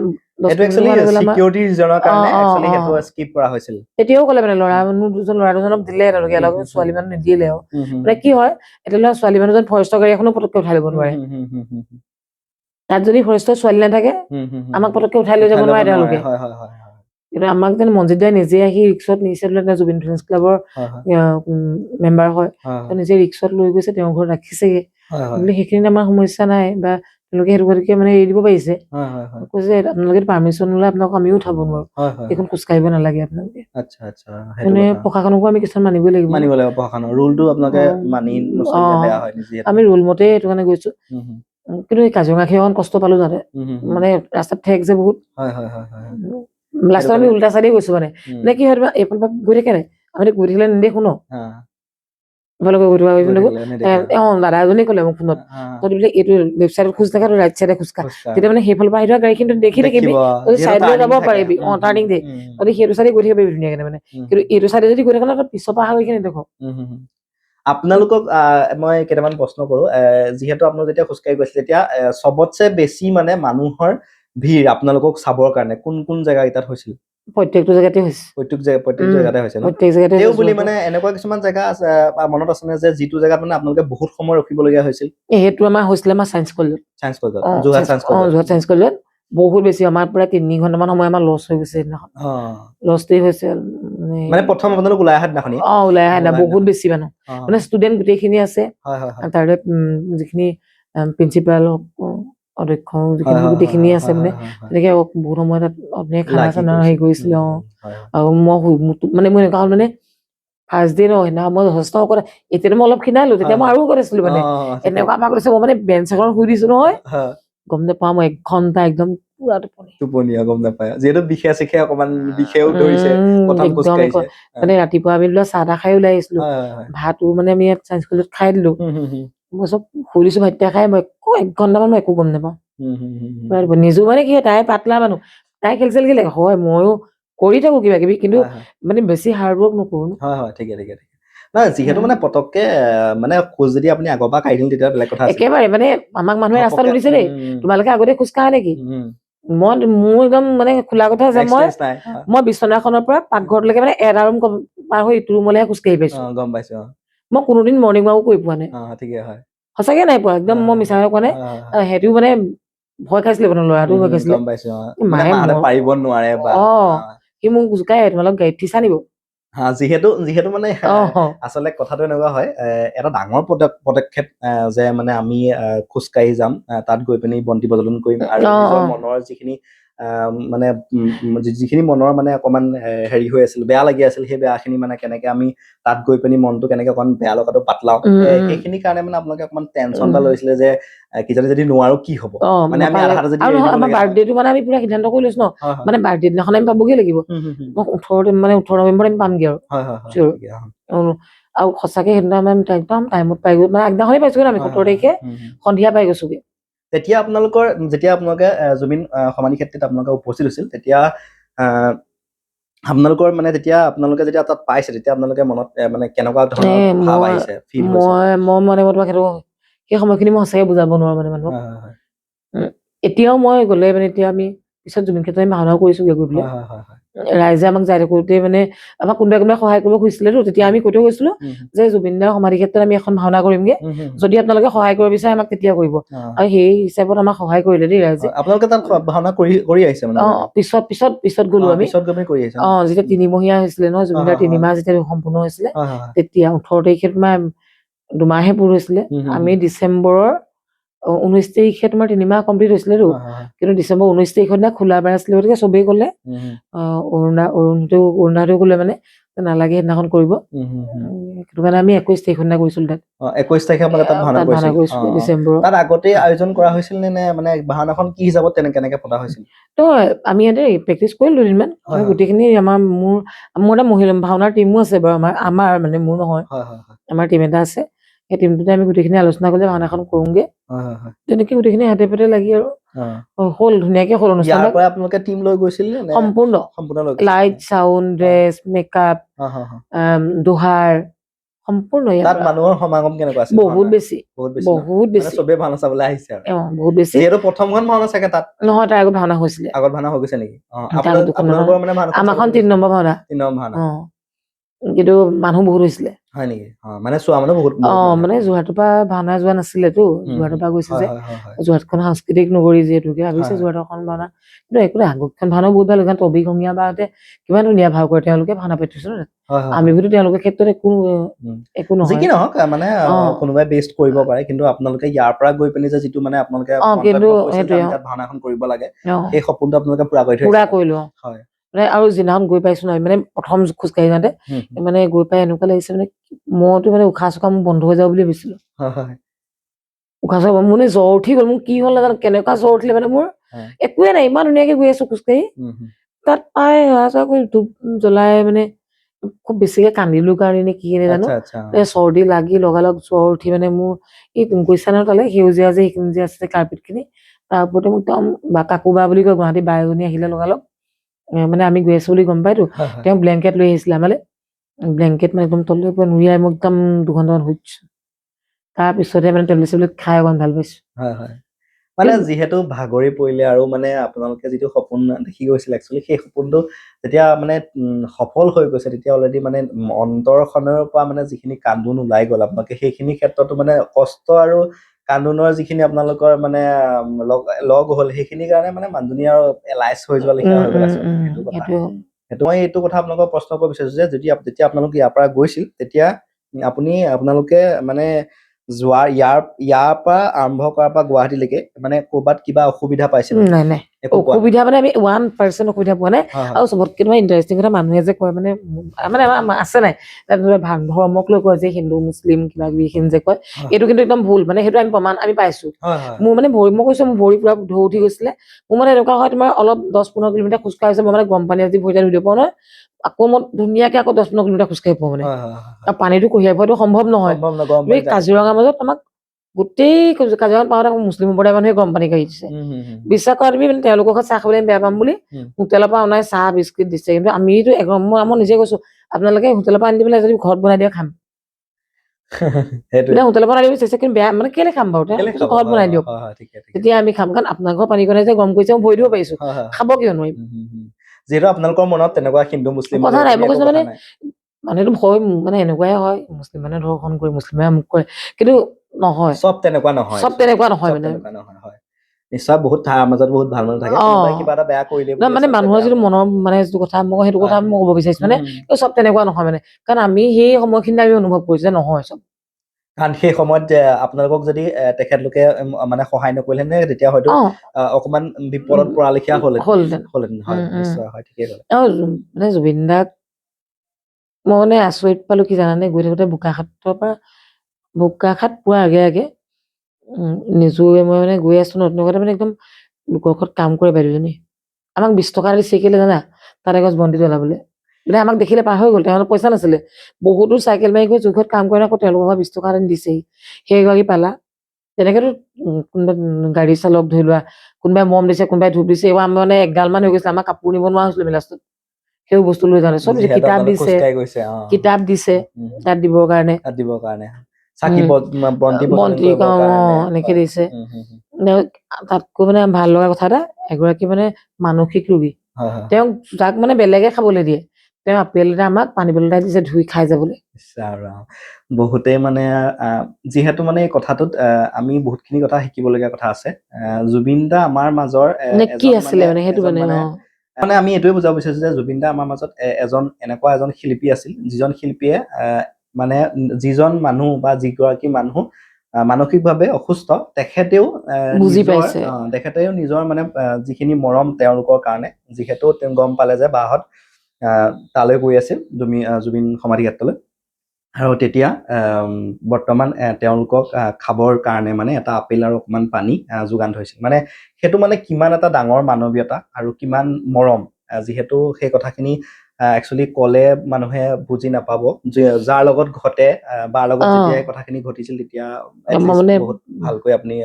এটো একচুয়ালি সিকিউৰিটি ৰিজনৰ কাৰণে একচুয়ালি হেটো স্কিপ কৰা হৈছিল তেতিয়াও ক'লে মানে ল'ৰা দুজনক দিলে তেওঁলোকে অলপ ছোৱালী মানুহ নিদিলে মানে কি হয় এটা ছোৱালী মানুহজন ফৰেষ্টৰ গাড়ী এখনো পটককে উঠাই ল'ব নোৱাৰে তাত যদি ফৰেষ্টৰ ছোৱালী নাথাকে আমাক পটককে উঠাই লৈ যাব নোৱাৰে তেওঁলোকে কিন্তু আমাক যেন মনজিৎ দাই নিজে আহি ৰিক্সত নিছে জুবিন ফ্ৰেণ্ডছ ক্লাবৰ মেম্বাৰ হয় নিজে ৰিক্সত লৈ গৈছে তেওঁৰ ঘৰত ৰাখিছেগে বোলে সেইখিনি আমাৰ সমস্যা নাই বা তেওঁলোকে সেইটো গতিকে মানে এৰি দিব পাৰিছে কৈছে আপোনালোকে পাৰ্মিশ্যন ল'লে আপোনাক আমিও উঠাব নোৱাৰো এইখন খোজকাঢ়িব নালাগে আপোনালোকে মানে প্ৰশাসনকো আমি কিছুমান মানিবই লাগিব প্ৰশাসনৰ ৰুলটো আপোনালোকে মানি নচলিলে বেয়া হয় নিজে আমি ৰুল মতে সেইটো কাৰণে গৈছো কিন্তু এই কাজিৰঙা খেই অকণ কষ্ট পালো তাতে মানে ৰাস্তাত ঠেক যে বহুত লাষ্টত আমি উল্টা চাইডে গৈছো মানে কি হয় এইফালৰ পৰা গৈ থাকে নাই আমি গৈ থাকিলে নেদেখো ন দাদা এজনে ক'লে মোক ফোনত তই বোলে এইটো লেফ্ট চাইডত খোজ নাকাঢ় ৰাইট চাইডে খোজকাঢ় তেতিয়া মানে সেইফালৰ পৰা আহি থকা গাড়ীখিনি দেখি থাকিবি তই চাইডলৈ যাব পাৰিবি টাৰ্ণিং দে তই সেইটো চাইডে গৈ থাকিব পাৰিবি ধুনীয়াকে মানে কিন্তু এইটো চাইডে যদি গৈ থাকা ন তই পিছৰ পৰা অহা গাড়ীখিনি দেখো আপোনালোকক মই কেইটামান প্ৰশ্ন কৰো যিহেতু আপোনালোক যেতিয়া খোজকাঢ়ি গৈছিল তেতিয়া সবতছে বেছি মানে মানুহৰ ভিৰ আপোনালোকক চাবৰ কাৰণে কোন কোন জেগা এটাত হৈছিল প্ৰত্যেকটো জেগাতে হৈছে প্ৰত্যেক জেগাতে হৈছে ন প্ৰত্যেক জেগাতে তেও বুলি মানে এনেকুৱা কিছুমান জেগা আছে মনত আছে নে যে যিটো জেগাত মানে আপোনালোকে বহুত সময় ৰখিবলগীয়া হৈছিল সেইটো আমাৰ হৈছিলে আমাৰ চায়েন্স কলেজত যোৰহাট চায়েন্স কলেজত বহুত বেছি আমাৰ প্ৰায় 3 ঘণ্টামান সময় আমাৰ লছ হৈ গৈছে সেইদিনাখন লছটেই হৈছে মানে প্ৰথম আপোনালোক ওলাই অহা দিনাখনি ওলাই অহা বহুত বেছি মানুহ মানে ষ্টুডেণ্ট গোটেইখিনি আছে তাৰে যিখিনি প্ৰিন্সিপাল অধ্যক্ষ যিখিনি গোটেইখিনি আছে মানে তেনেকে বহুত সময় তাত আপুনি খানা চানা হেৰি কৰিছিলে আৰু মই মানে মোৰ এনেকুৱা হ'ল মানে ফাৰ্ষ্ট ডে ন সেইদিনা মই যথেষ্ট কৰা এতিয়াতো মই অলপ খিনালো তেতিয়া মই আৰু কৰিছিলো মানে এনেকুৱা আমাক কৈছে মই মানে বেঞ্চ এখন শুই দিছো নহয় গম নাপাওঁ মই 1 ঘণ্টা একদম পুৰা টোপনি গম নাপায় যিহেতু বিষে চিখে অকমান বিষেও ধৰিছে প্ৰথম খোজ কাঢ়িছে মানে ৰাতিপুৱা আমি চাহ তাহ খাই ওলাই আহিছিলো ভাতো মানে আমি ইয়াত চায়েন্স কলেজত খাই দিলো মই চব শুই দিছো ভাত খাই মই 1 ঘণ্টামান মই একো গম নাপাওঁ নিজো মানে কি তাই পাতলা মানুহ তাই খেলিছিল কি লাগে হয় ময়ো কৰি থাকো কিবা কিবি কিন্তু মানে বেছি হাৰ্ড ৱৰ্ক নকৰো ঠিকে নাই যিহেতু মানে পটককে মানে খোজ যদি আপুনি আগৰ পৰা কাঢ়ি দিলে তেতিয়া বেলেগ কথা আছে একেবাৰে মানে আমাক মানুহে ৰাস্তাত উলিছে দেই তোমালোকে আগতে খোজ কাঢ়া নেকি মোৰ একদম মানে খোলা কথা যে মই বিচনাখনৰ পৰা পাকঘৰলৈকে মানে এটা ৰুম পাৰ হৈ ইটো ৰুমলৈহে খোজকাঢ়ি পাইছো গম পাইছো মই কোনোদিন মৰ্ণিং ৱাকো কৰি পোৱা নাই সঁচাকে নাই পোৱা একদম মই মিছা কোৱা নাই সেইটোও মানে ভয় খাইছিলে মানে ল'ৰাটো ভয় খাইছিলে মায়ে পাৰিব নোৱাৰে সি মোক জোকাই তোমালোক গাড়ীত ঠিছা নিব যিহেতু মানে আচলতে কথাটো এনেকুৱা হয় এটা ডাঙৰ পদক্ষেপ যে মানে আমি খোজকাঢ়ি যাম তাত গৈ পিনি বন্তি প্ৰজ্বলন কৰিম আৰু নিজৰ মনৰ যিখিনি মনৰ মানে অকমান হেৰি হৈ আছিল বেয়া লাগি আছিল সেই বেয়াখিনি মানে কেনেকে আমি তাত গৈ পিনি মনটো কেনেকে অকমান বেয়া লগাটো পাতলাও সেইখিনি কাৰণে মানে আপোনালোকে অকমান টেনচন এটা লৈছিলে যে কিজানি যদি নোৱাৰো কি হব মানে আমি আধাতে যদি আমাৰ বাৰ্থডেটো মানে আমি পুৰা সিদ্ধান্ত কৰি লৈছো ন মানে বাৰ্থডে দিনাখন আমি পাবগে লাগিব 18 নৱেম্বৰত আমি পামগে আৰু সঁচাকে সেইদিনা আমি একদম টাইমত পাই গৈ মানে আগদিনাখনেই পাইছোগে আমি 17 তাৰিখে সন্ধিয়া পাই গৈছোগে যেতিয়া আপোনালোকে জুবিন সমাধি ক্ষেত্ৰত আপোনালোকে উপস্থিত হৈছিল তেতিয়া আপোনালোকৰ মানে আপোনালোকে যেতিয়া তাত পাইছে তেতিয়া আপোনালোকে মনত মানে কেনেকুৱা ধৰণৰ ভাৱ আহিছে ফিল হৈছে মই মানে তোমাক সেইটো সেই সময়খিনি মই সঁচাকে বুজাব নোৱাৰো মানে মানুহক এতিয়াও মই গ'লে মানে এতিয়া আমি পিছত জুবিন ক্ষেত্ৰত আমি ভাওনাও কৰিছোগে গৈ পেলাই ৰাইজে আমাক যাই থাকোতে মানে আমাক কোনোবাই সহায় কৰিব খুজিছিলেতো তেতিয়া আমি কৈ থৈ গৈছিলো যে জুবিন দাৰ সমাধি ক্ষেত্ৰত আমি এখন ভাওনা কৰিমগে যদি আপোনালোকে সহায় কৰিব বিচাৰে আমাক তেতিয়া কৰিব আৰু সেই হিচাপত আমাক সহায় কৰিলে দেই ৰাইজে আপোনালোকে তাত ভাওনা কৰি আহিছে মানে পিছত গলো আমি যেতিয়া 3 মহীয়া হৈছিলে নহয় জুবিন দাৰ 3 মাহ যেতিয়া সম্পূৰ্ণ হৈছিলে তেতিয়া 18 তাৰিখে তোমাৰ 2 মাহে পূৰ হৈছিলে আমি ডিচেম্বৰৰ 19 তাৰিখে তোমাৰ 3 মাহ কমপ্লিট হৈছিলেতো কিন্তু ডিচেম্বৰ 19 তাৰিখৰ দিনা খোলা বাৰ আছিলে গতিকে চবেই ক'লে অৰুণাহঁতেও ক'লে মানে নালাগে সেইদিনাখন কৰিব সেইটো কাৰণে আমি 21 তাৰিখৰ দিনা কৰিছিলো তাত 21 তাৰিখে আপোনালোকে তাত ভাওনা কৰিছিল ডিচেম্বৰ তাত আগতে আয়োজন কৰা হৈছিল নে মানে ভাওনাখন কি হিচাপত কেনেকে পতা হৈছিল তো আমি ইয়াতে প্ৰেক্টিচ কৰিলো দুদিনমান গোটেইখিনি মোৰ এটা মহিলা ভাওনাৰ টিমো আছে বাৰু আমাৰ মানে মোৰ নহয় আমাৰ টিম এটা আছে সেই টিমটোতে আমি গোটেইখিনি আলোচনা কৰি ভাওনাখন কৰোঁগে তেনেকে গোটেইখিনি হাতে পাতে লাগি আৰু হ'ল ধুনীয়াকে হ'ল অনুষ্ঠান আপোনালোকে টিম লৈ গৈছিল সম্পূৰ্ণ লাইট চাউণ্ড ড্ৰেছ মেকআপ দোহাৰ সম্পূৰ্ণ ইয়াৰ তাত পৰা মানুহৰ সমাগম কেনেকুৱা আছিল বহুত বেছি বহুত বেছি বহুত মানে বেছি চবেই ভাওনা চাবলৈ আহিছে আৰু বহুত বেছি যিহেতু প্ৰথমখন ভাওনা চাগে তাত নহয় তাৰ আগত ভাওনা হৈছিলে আগত ভাওনা হৈ গৈছে নেকি তাৰ আগত দুখন আপোনালোকৰ মানে ভাওনা আমাৰখন 3 নম্বৰ ভাওনা ভাওনা কিন্তু মানুহ বহুত হৈছিলে হয় নেকি মানে চোৱা মানুহ বহুত মানে যোৰহাটৰ পৰা ভাওনা যোৱা নাছিলেতো যোৰহাটৰ পৰা গৈছে যে যোৰহাটখন সাংস্কৃতিক নগৰী যিহেতুকে ভাবিছে যোৰহাটৰখন ভাওনা কিন্তু একো নাই আগতখন ভাওনা বহুত ভাল কাৰণ তবি গঙীয়া বাহঁতে কিমান ধুনীয়া ভাও কৰে তেওঁলোকে ভাওনা পাতিছে আমিবোৰতো তেওঁলোকৰ ক্ষেত্ৰত একো নহয় যি কি নহওক মানে কোনোবাই বেষ্ট কৰিব পাৰে কিন্তু আপোনালোকে ইয়াৰ পৰা গৈ পিনি যে যিটো মানে আপোনালোকে কিন্তু তাত ভাওনাখন কৰিব লাগে সেই সপোনটো আপোনালোকে পুৰা কৰিলো হয় মানে আৰু যিদিনাখন গৈ পাইছো নহয় মানে প্ৰথম খোজকাঢ়ি যাওঁতে মানে গৈ পাই এনেকুৱা লাগিছে মানে মইতো মানে উশাহ চোশাহ মোৰ বন্ধ হৈ যাব বুলি ভাবিছিলো উশাহ চোশাহ মানে জ্বৰ উঠি গ'ল মোৰ কি হ'ল নাজানো কেনেকুৱা জ্বৰ উঠিলে মানে মোৰ একোৱে নাই ইমান ধুনীয়াকে গৈ আছো খোজকাঢ়ি তাত পাই সেৱা কৰি ধূপ জ্বলাই মানে খুব বেছিকে কান্দিলো কাৰণে নে কি জানো চৰ্দি লাগি লগালগ জ্বৰ উঠি মানে মোৰ এই কৈছানৰ তালে সেউজীয়া যে সেইখিনি যে আছে কাৰ্পেট খিনি তাৰ ওপৰতে মোক একদম কাকুবা বুলি কয় গুৱাহাটী বাই এজনী আহিলে লগালগ মানে আমি গৈ আছো বুলি গম পাইতো তেওঁ ব্লেংকেট লৈ আহিছিলে আমালে ব্লেংকেট মানে একদম তললৈ পৰা নুৰিয়াই মোক একদম 2 ঘণ্টামান শুইছো তাৰপিছতে মানে টেবলেট চেবলেট খাই অকণ ভাল পাইছো মানে যিহেতু ভাগৰি পৰিলে আৰু মানে আপোনালোকে যিটো সপোন দেখি গৈছিল একচুৱেলি সেই সপোনটো যেতিয়া মানে সফল হৈ গৈছে তেতিয়া অলৰেডি মানে অন্তৰখনৰ পৰা মানে যিখিনি কান্দোন ওলাই গ'ল আপোনালোকে সেইখিনি ক্ষেত্ৰতো মানে কষ্ট আৰু কান্দোনৰ যিখিনি আপোনালোকৰ মানে লগ হ'ল সেইখিনিৰ কাৰণে মানে মানুহজনী আৰু এলাইজ হৈ যোৱা লেখীয়া হৈ গ'ল আচলতে সেইটো কথা সেইটো মই এইটো কথা আপোনালোকক প্ৰশ্ন কৰিব বিচাৰিছো যে যেতিয়া আপোনালোকে ইয়াৰ পৰা গৈছিল তেতিয়া আপোনালোকে মানে যোৱাৰ ইয়াৰ পৰা আৰম্ভ কৰাৰ পৰা গুৱাহাটীলৈকে মানে ক'ৰবাত কিবা অসুবিধা পাইছিল নাই অসুবিধা মানে আমি 1% অসুবিধা পোৱা নাই আৰু চবতকে তোমাৰ ইণ্টাৰেষ্টিং কথা মানুহে যে কয় মানে আছে নাই ধৰ্মক লৈ কয় যে হিন্দু মুছলিম কিবা কিবি এইখিনি যে কয় এইটো কিন্তু একদম ভুল মানে সেইটো আমি প্ৰমাণ আমি পাইছো মোৰ মানে মই কৈছো মোৰ ভৰি পুৰা ঢৌ উঠি গৈছিলে মোৰ মানে এনেকুৱা হয় তোমাৰ অলপ 10-15 কিলোমিটাৰ খোজকাঢ়ি হৈছে মই মানে গৰম পানী আজি ভৰিতে ধুই দিব পাৰো নহয় আকৌ মই ধুনীয়াকে আকৌ 10-15 কিলোমিটাৰ খোজকাঢ়ি পাওঁ মানে আৰু পানীটো কঢ়িয়াই পোৱাটো সম্ভৱ নহয় তুমি কাজিৰঙাৰ মাজত আমাক গোটেই কাজিৰঙাত পাওঁতে মুছলিম সম্প্ৰদায়ৰ মানুহে গৰম পানী কাঢ়ি দিছে বিশ্বাস কৰা তুমি মানে তেওঁলোকৰ ঘৰত চাহ খাবলৈ বেয়া পাম বুলি হোটেলৰ পৰা অনাই চাহ বিস্কুট দিছে কিন্তু আমিতো মই নিজে কৈছো আপোনালোকে হোটেলৰ পৰা আনি দিবলৈ যদি ঘৰত বনাই দিয়া খাম হোটেলৰ পৰা আনি দিছে কিন্তু বেয়া মানে কেলে খাম বাৰু ঘৰত বনাই দিয়ক তেতিয়া আমি খাম কাৰণ আপোনাৰ ঘৰ পানী কণাই যে গৰম কৰিছে মই ভৰি দিব পাৰিছো খাব কিয় নোৱাৰিম যিহেতু আপোনালোকৰ মনত তেনেকুৱা হিন্দু মুছলিম কথা নাই মই কৈছো মানে মানুহেতো ভয় মানে এনেকুৱাই হয় মুছলিম মানে ধৰ্ষণ কৰে মুছলিমে আমুক কৰে কিন্তু নহয় চব তেনেকুৱা নহয় মানে নিশ্চয় বহুত ঠাইৰ মাজত বহুত ভাল মানুহ থাকে কোনোবাই কিবা এটা বেয়া কৰিলে মানে মানুহৰ যিটো মনৰ মানে যিটো কথা মই সেইটো কথা মই ক'ব বিচাৰিছো মানে চব তেনেকুৱা নহয় মানে কাৰণ আমি সেই সময়খিনিত আমি অনুভৱ কৰিছো যে নহয় চব কাৰণ সেই সময়ত আপোনালোকক যদি তেখেতলোকে মানে সহায় নকৰিলে নে তেতিয়া হয়তো অকমান বিপদত পৰা লেখীয়া হ'লহেঁতেন হয় নিশ্চয় হয় ঠিকেই ক'লে মানে জুবিন দাক মই মানে আচৰিত পালো কি জানানে গৈ থাকোতে বোকাখাত পোৱাৰ আগে আগে নিজে মই মানে গৈ আছো নতুন মানে একদম লোকৰ ঘৰত কাম কৰে বাইদেউজনী আমাক 20 টকা দিছে কেলে জানা তাত এগছ বন্তি জ্বলাবলৈ বোলে আমাক দেখিলে পাৰ হৈ গ'ল তেওঁলোকৰ পইচা নাছিলে বহুতো চাইকেল মাৰি গৈ যুগত কাম কৰে আকৌ তেওঁলোকৰ ঘৰত 20 টকা দিছেহি সেইগৰাকী পালা তেনেকেতো কোনোবা গাড়ী চালক ধৰি লোৱা কোনোবাই মম দিছে কোনোবাই ধূপ দিছে এইবোৰ আমি মানে একগাল মান হৈ গৈছে আমাৰ কাপোৰ নিব নোৱাৰা হৈছিলে লাষ্টত সেই বস্তু লৈ যাওঁতে চব কিতাপ দিছে তাত দিবৰ কাৰণে চাকি বন্তি এনেকে দিছে তাতকৈ মানে ভাল লগা কথা এটা এগৰাকী মানে মানসিক ৰোগী তেওঁক যাক মানে বেলেগে খাবলৈ দিয়ে তেওঁ আপেল এটা আমাক পানী বটল এটা দিছে ধুই খাই যাবলৈ বহুতেই মানে যিহেতু মানে এই কথাটোত আমি বহুতখিনি কথা শিকিবলগীয়া কথা আছে জুবিন দা আমাৰ মাজৰ কি আছিলে মানে সেইটো মানে আমি এইটোৱে বুজাব বিচাৰিছো যে জুবিন দা আমাৰ মাজত এনেকুৱা এজন শিল্পী আছিল যিজন শিল্পীয়ে মানে যিজন মানুহ বা যিগৰাকী মানুহ মানসিকভাৱে অসুস্থ তেখেতেও নিজৰ মানে যিখিনি মৰম তেওঁলোকৰ কাৰণে যিহেতু তেওঁ গম পালে যে বাহঁত তালৈ গৈ আছিল জুবিন সমাধি ক্ষেত্ৰলৈ আৰু তেতিয়া বৰ্তমান তেওঁলোকক খাবৰ কাৰণে মানে এটা আপেল আৰু অকমান পানী যোগান ধৰিছিল মানে সেইটো মানে কিমান এটা ডাঙৰ মানৱীয়তা আৰু কিমান মৰম যিহেতু সেই কথাখিনি একচুৱেলি ক'লে মানুহে বুজি নাপাব যাৰ লগত ঘটে বাৰ লগত যেতিয়া এই কথাখিনি ঘটিছিল তেতিয়া বহুত ভালকৈ আপুনি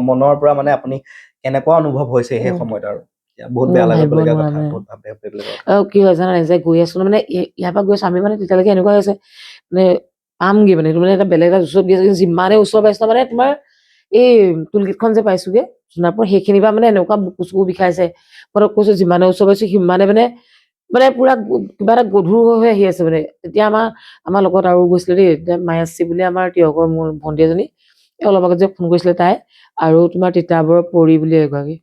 মনৰ পৰা মানে আপুনি কেনেকুৱা অনুভৱ হৈছে সেই সময়ত আৰু বহুত বেয়া লাগিবলগীয়া কথা বহুত কি হয় জানা যে গৈ আছো মানে ইয়াৰ পৰা গৈছো আমি মানে তেতিয়ালৈকে এনেকুৱা হৈছে মানে পামগে মানে এইটো মানে এটা বেলেগ এটা ওচৰত গৈ যিমানে ওচৰ পাইছো মানে তোমাৰ এই টুলগেটখন যে পাইছোগে সোণাপুৰ সেইখিনিৰ পৰা মানে এনেকুৱা বুকু চুকু বিষাইছে মই কৈছো যিমানে ওচৰ পাইছো সিমানে মানে মানে পুৰা কিবা এটা গধুৰ হৈ আহি আছে মানে তেতিয়া আমাৰ লগত আৰু গৈছিলে দেই এতিয়া মায়াশ্ৰী বুলি আমাৰ তিয়কৰ মোৰ ভণ্টি এজনী অলপ আগত যে ফোন কৰিছিলে তাই আৰু তোমাৰ তিতাবৰৰ পৰি বুলি এগৰাকী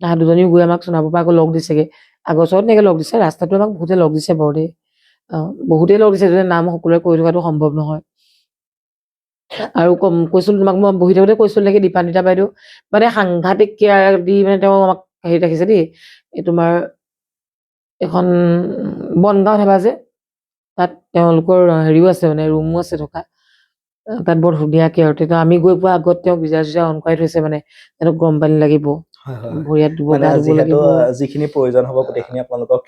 তাহাঁ দুজনীও গৈ আমাক সোণাপুৰৰ পৰা আকৌ লগ দিছেগে আগৰ চৰত এনেকে লগ দিছে ৰাস্তাটো আমাক বহুতে লগ দিছে বাৰু দেই বহুতেই লগ দিছে যদি নাম সকলোৱে কৈ থকাটো সম্ভৱ নহয় আৰু কৈছিলো তোমাক মই বহি থাকোতে কৈছিলো নেকি দীপান্বিতা বাইদেউ মানে সাংঘাতিক কেয়াৰ দি মানে তেওঁ আমাক হেৰি ৰাখিছে দেই এই তোমাৰ এখন বনগাঁৱত হেবা যে তাত তেওঁলোকৰ হেৰিও আছে মানে ৰুমো আছে থকা তাত বৰ ধুনীয়া কেয়াৰ তেতিয়া আমি গৈ পোৱা আগত তেওঁ গিজাৰ চিজাৰ অন কৰাই থৈছে মানে তেওঁক গৰম পানী লাগিব ভৰিয়াত ধুব গা ধুব লাগিব যিখিনি প্ৰয়োজন হ'ব গোটেইখিনি আপোনালোকক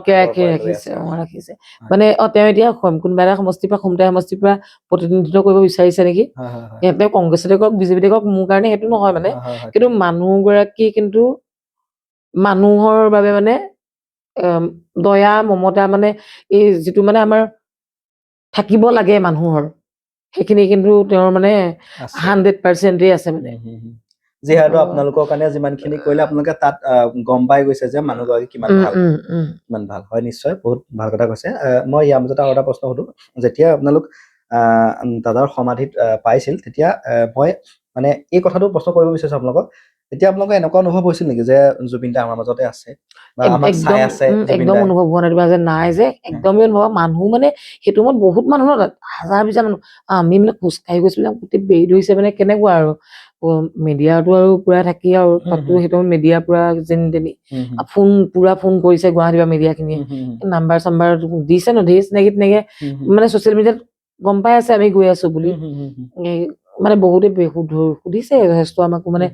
কেৰাখী ৰাখিছে ৰাখিছে মানে তেওঁ এতিয়া কোনোবা এটা সমষ্টিৰ পৰা সমুদায় সমষ্টিৰ পৰা প্ৰতিনিধিত্ব কৰিব বিচাৰিছে নেকি তেওঁ কংগ্ৰেছতে কওক বিজেপিতে কওক মোৰ কাৰণে সেইটো নহয় মানে কিন্তু মানুহগৰাকী কিন্তু মানুহৰ বাবে মানে দয়া মমতা মানে এই যিটো মানে আমাৰ থাকিব লাগে মানুহৰ সেইখিনি কিন্তু তেওঁৰ মানে 100% আছে মানে যিহেতু আপোনালোকৰ কাৰণে যিমানখিনি কৰিলে আপোনালোকে তাত গম পাই গৈছে যে মানুহগৰাকী কিমান ভাল হয় নিশ্চয় বহুত ভাল কথা কৈছে মই ইয়াৰ মাজতে আৰু এটা প্ৰশ্ন সুধো যেতিয়া আপোনালোক দাদাৰ সমাধিত পাইছিল তেতিয়া মই মানে এই কথাটো প্ৰশ্ন কৰিব বিচাৰিছো আপোনালোকক এতিয়া আপোনালোকৰ এনেকুৱা অনুভৱ হৈছিল নেকি যে জুবিন দা আমাৰ মাজতে আছে বা আমাক চাই আছে একদম অনুভৱ হোৱা নাই যে নাই যে একদমেই অনুভৱ মানুহ মানে সেইটো সময়ত বহুত মানুহ হাজাৰ হাজাৰ মানুহ আমি মানে খোজকাঢ়ি গৈছিলো গোটেই বেৰি ধৰিছে মানে কেনেকুৱা আৰু মিডিয়াটো আৰু পুৰা থাকি আৰু তাতো সেইটো মিডিয়া পুৰা যেনি তেনি ফোন কৰিছে গুৱাহাটীৰ পৰা মিডিয়া খিনিয়ে নাম্বাৰ চাম্বাৰ দিছে ন ধেৰ চিনাকি তেনেকে মানে ছচিয়েল মিডিয়াত গম পাই আছে আমি গৈ আছো বুলি মানে বহুতে সুধিছে যথেষ্ট আমাকো মানে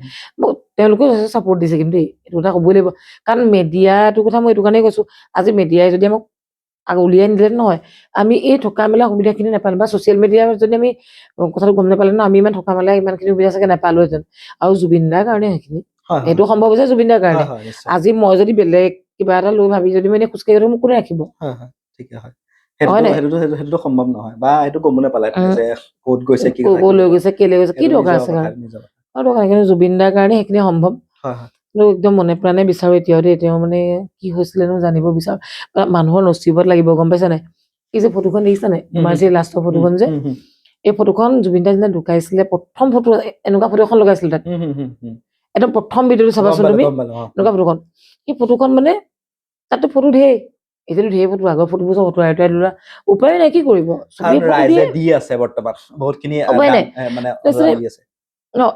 তেওঁলোকেও যথেষ্ট চাপৰ্ট দিছে কিন্তু দেই এইটো কথা ক'বই লাগিব কাৰণ মিডিয়াটোৰ কথা মই এইটো কাৰণেই কৈছো আজি মিডিয়াই যদি আমাক উলিয়াই নিদিলে নহয় আমি এই থকা মেলা সুবিধাখিনি নাপালো বা ছচিয়েল মিডিয়াৰ যদি আমি কথাটো গম নাপালে ন আমি ইমান থকা মেলা ইমানখিনি সুবিধা চাগে নাপালোহেঁতেন আৰু জুবিন দাৰ কাৰণে সেইখিনি সেইটো সম্ভৱ হৈছে জুবিন দাৰ কাৰণে আজি মই যদি বেলেগ কিবা এটা লৈ ভাবি যদি মই খোজকাঢ়ি গ'লে মোক কোনে ৰাখিব সেইটো সম্ভৱ নহয় বা সেইটো গম নাপালে যে ক'ত গৈছে কি লৈ গৈছে কেলে গৈছে কি দৰকাৰ আছে কিন্তু জুবিন দাৰ কাৰণে সেইখিনি সম্ভৱ একদম মনে প্ৰাণে বিচাৰো এতিয়াও দেই তেওঁ মানে কি হৈছিলে জানিব বিচাৰো মানুহৰ নচিবত লাগিব গম পাইছা নাই এই যে ফটোখন দেখিছা নাই আমাৰ যে লাষ্টৰ ফটোখন যে এই ফটোখন জুবিন দা যেনে ঢুকাইছিলে প্ৰথম ফটো এনেকুৱা ফটো এখন লগাইছিলে তাত একদম প্ৰথম ভিডিঅ'টো চাবাচোন তুমি এনেকুৱা ফটোখন সেই ফটোখন মানে তাতো ফটো ধেৰ এতিয়াতো ধেৰ ফটো আগৰ ফটোবোৰ চব অঁতৰাই লোৱা উপায় নাই কি কৰিব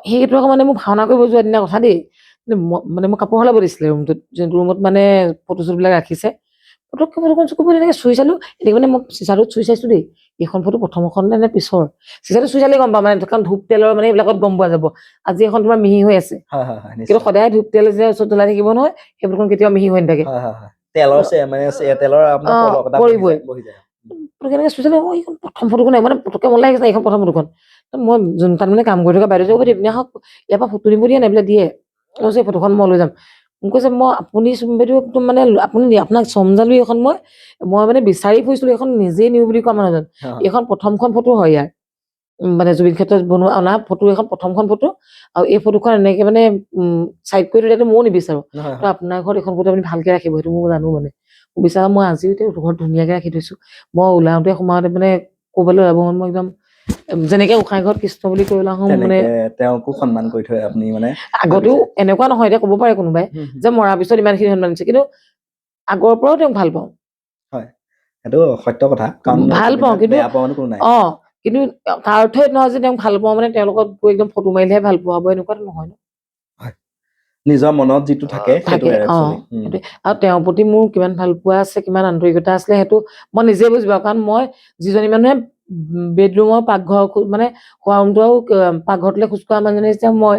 সেইটো আকৌ মানে মোৰ ভাওনা কৰিব যোৱা দিনা কথা দেই মানে মোক কাপোৰ সলাব দিছিলে ৰুমটোত যোনটো ৰুমত মানে ফটো চুট বিলাক ৰাখিছে পটককে ফটোখন চকু এনেকে চুই চালো এতিয়া মানে মই চিচাটোত চুই চাইছো দেই এইখন ফটো প্ৰথমখন নে পিছৰ চিচাটো চুই চালে গম পাম মানে কাৰণ ধূপ তেলৰ মানে এইবিলাকত গম পোৱা যাব আজি এখন তোমাৰ মিহি হৈ আছে কিন্তু সদায় ধূপ তেল যে ওচৰত জ্বলাই থাকিব নহয় সেই ফটোখন কেতিয়াও মিহি হৈ নাথাকে প্ৰথম ফটোখন মানে পটককে মন লাগিছে এইখন প্ৰথম ফটোখন মই যোন তাত মানে কাম কৰি থকা বাইদেউ দিনা হওক ইয়াৰ পৰা ফটো নিব দিয়ে নাই বোলে দিয়ে এই ফটোখন মই লৈ যাম মোক কৈছে মই আপুনি বাইদেউ মানে আপুনি আপোনাক চমজালো এইখন মই মানে বিচাৰি ফুৰিছিলো এইখন নিজেই নিওঁ বুলি কোৱা মানুহজন এইখন প্ৰথমখন ফটো হয় ইয়াৰ মানে জুবিন ক্ষেত্ৰত বনোৱা অনা ফটো এখন প্ৰথমখন ফটো আৰু এই ফটোখন এনেকে মানে চাইড কৰি থৈ ময়ো নিবিচাৰো আপোনাৰ ঘৰত এখন ফটো আপুনি ভালকে ৰাখিব সেইটো মই জানো মানে বিচাৰো মই আজিও ঘৰত ধুনীয়াকে ৰাখি থৈছো মই ওলাওতে সোমাওতে মানে ক'বলৈ যাব মই একদম যেনেকে উখাই ঘৰত কৃষ্ণ বুলি কৈ ওলাও মানে তেওঁকো সন্মান কৰি থৈ আপুনি মানে আগতেও এনেকুৱা নহয় এতিয়া ক'ব পাৰে কোনোবাই যে মৰাৰ পিছত ইমানখিনি সন্মান দিছে কিন্তু আগৰ পৰাও তেওঁক ভাল পাওঁ হয় সেইটো সত্য কথা কাৰণ ভাল পাওঁ কিন্তু কিন্তু তাৰ অৰ্থ নহয় যে তেওঁক ভাল পাওঁ মানে তেওঁলোকক গৈ একদম ফটো মাৰিলেহে ভাল পোৱা হ'ব এনেকুৱাটো নহয় ন নিজৰ মনত যিটো থাকে আৰু তেওঁৰ প্ৰতি মোৰ কিমান ভাল পোৱা আছে কিমান আন্তৰিকতা আছিলে সেইটো মই নিজে বুজি পাওঁ কাৰণ মই যিজনী মানুহে বেডৰুমৰ পাকঘৰ মানে খোৱা ৰুমটো আৰু পাকঘৰটোলৈ খোজ কঢ়া মানুহজনী যেতিয়া মই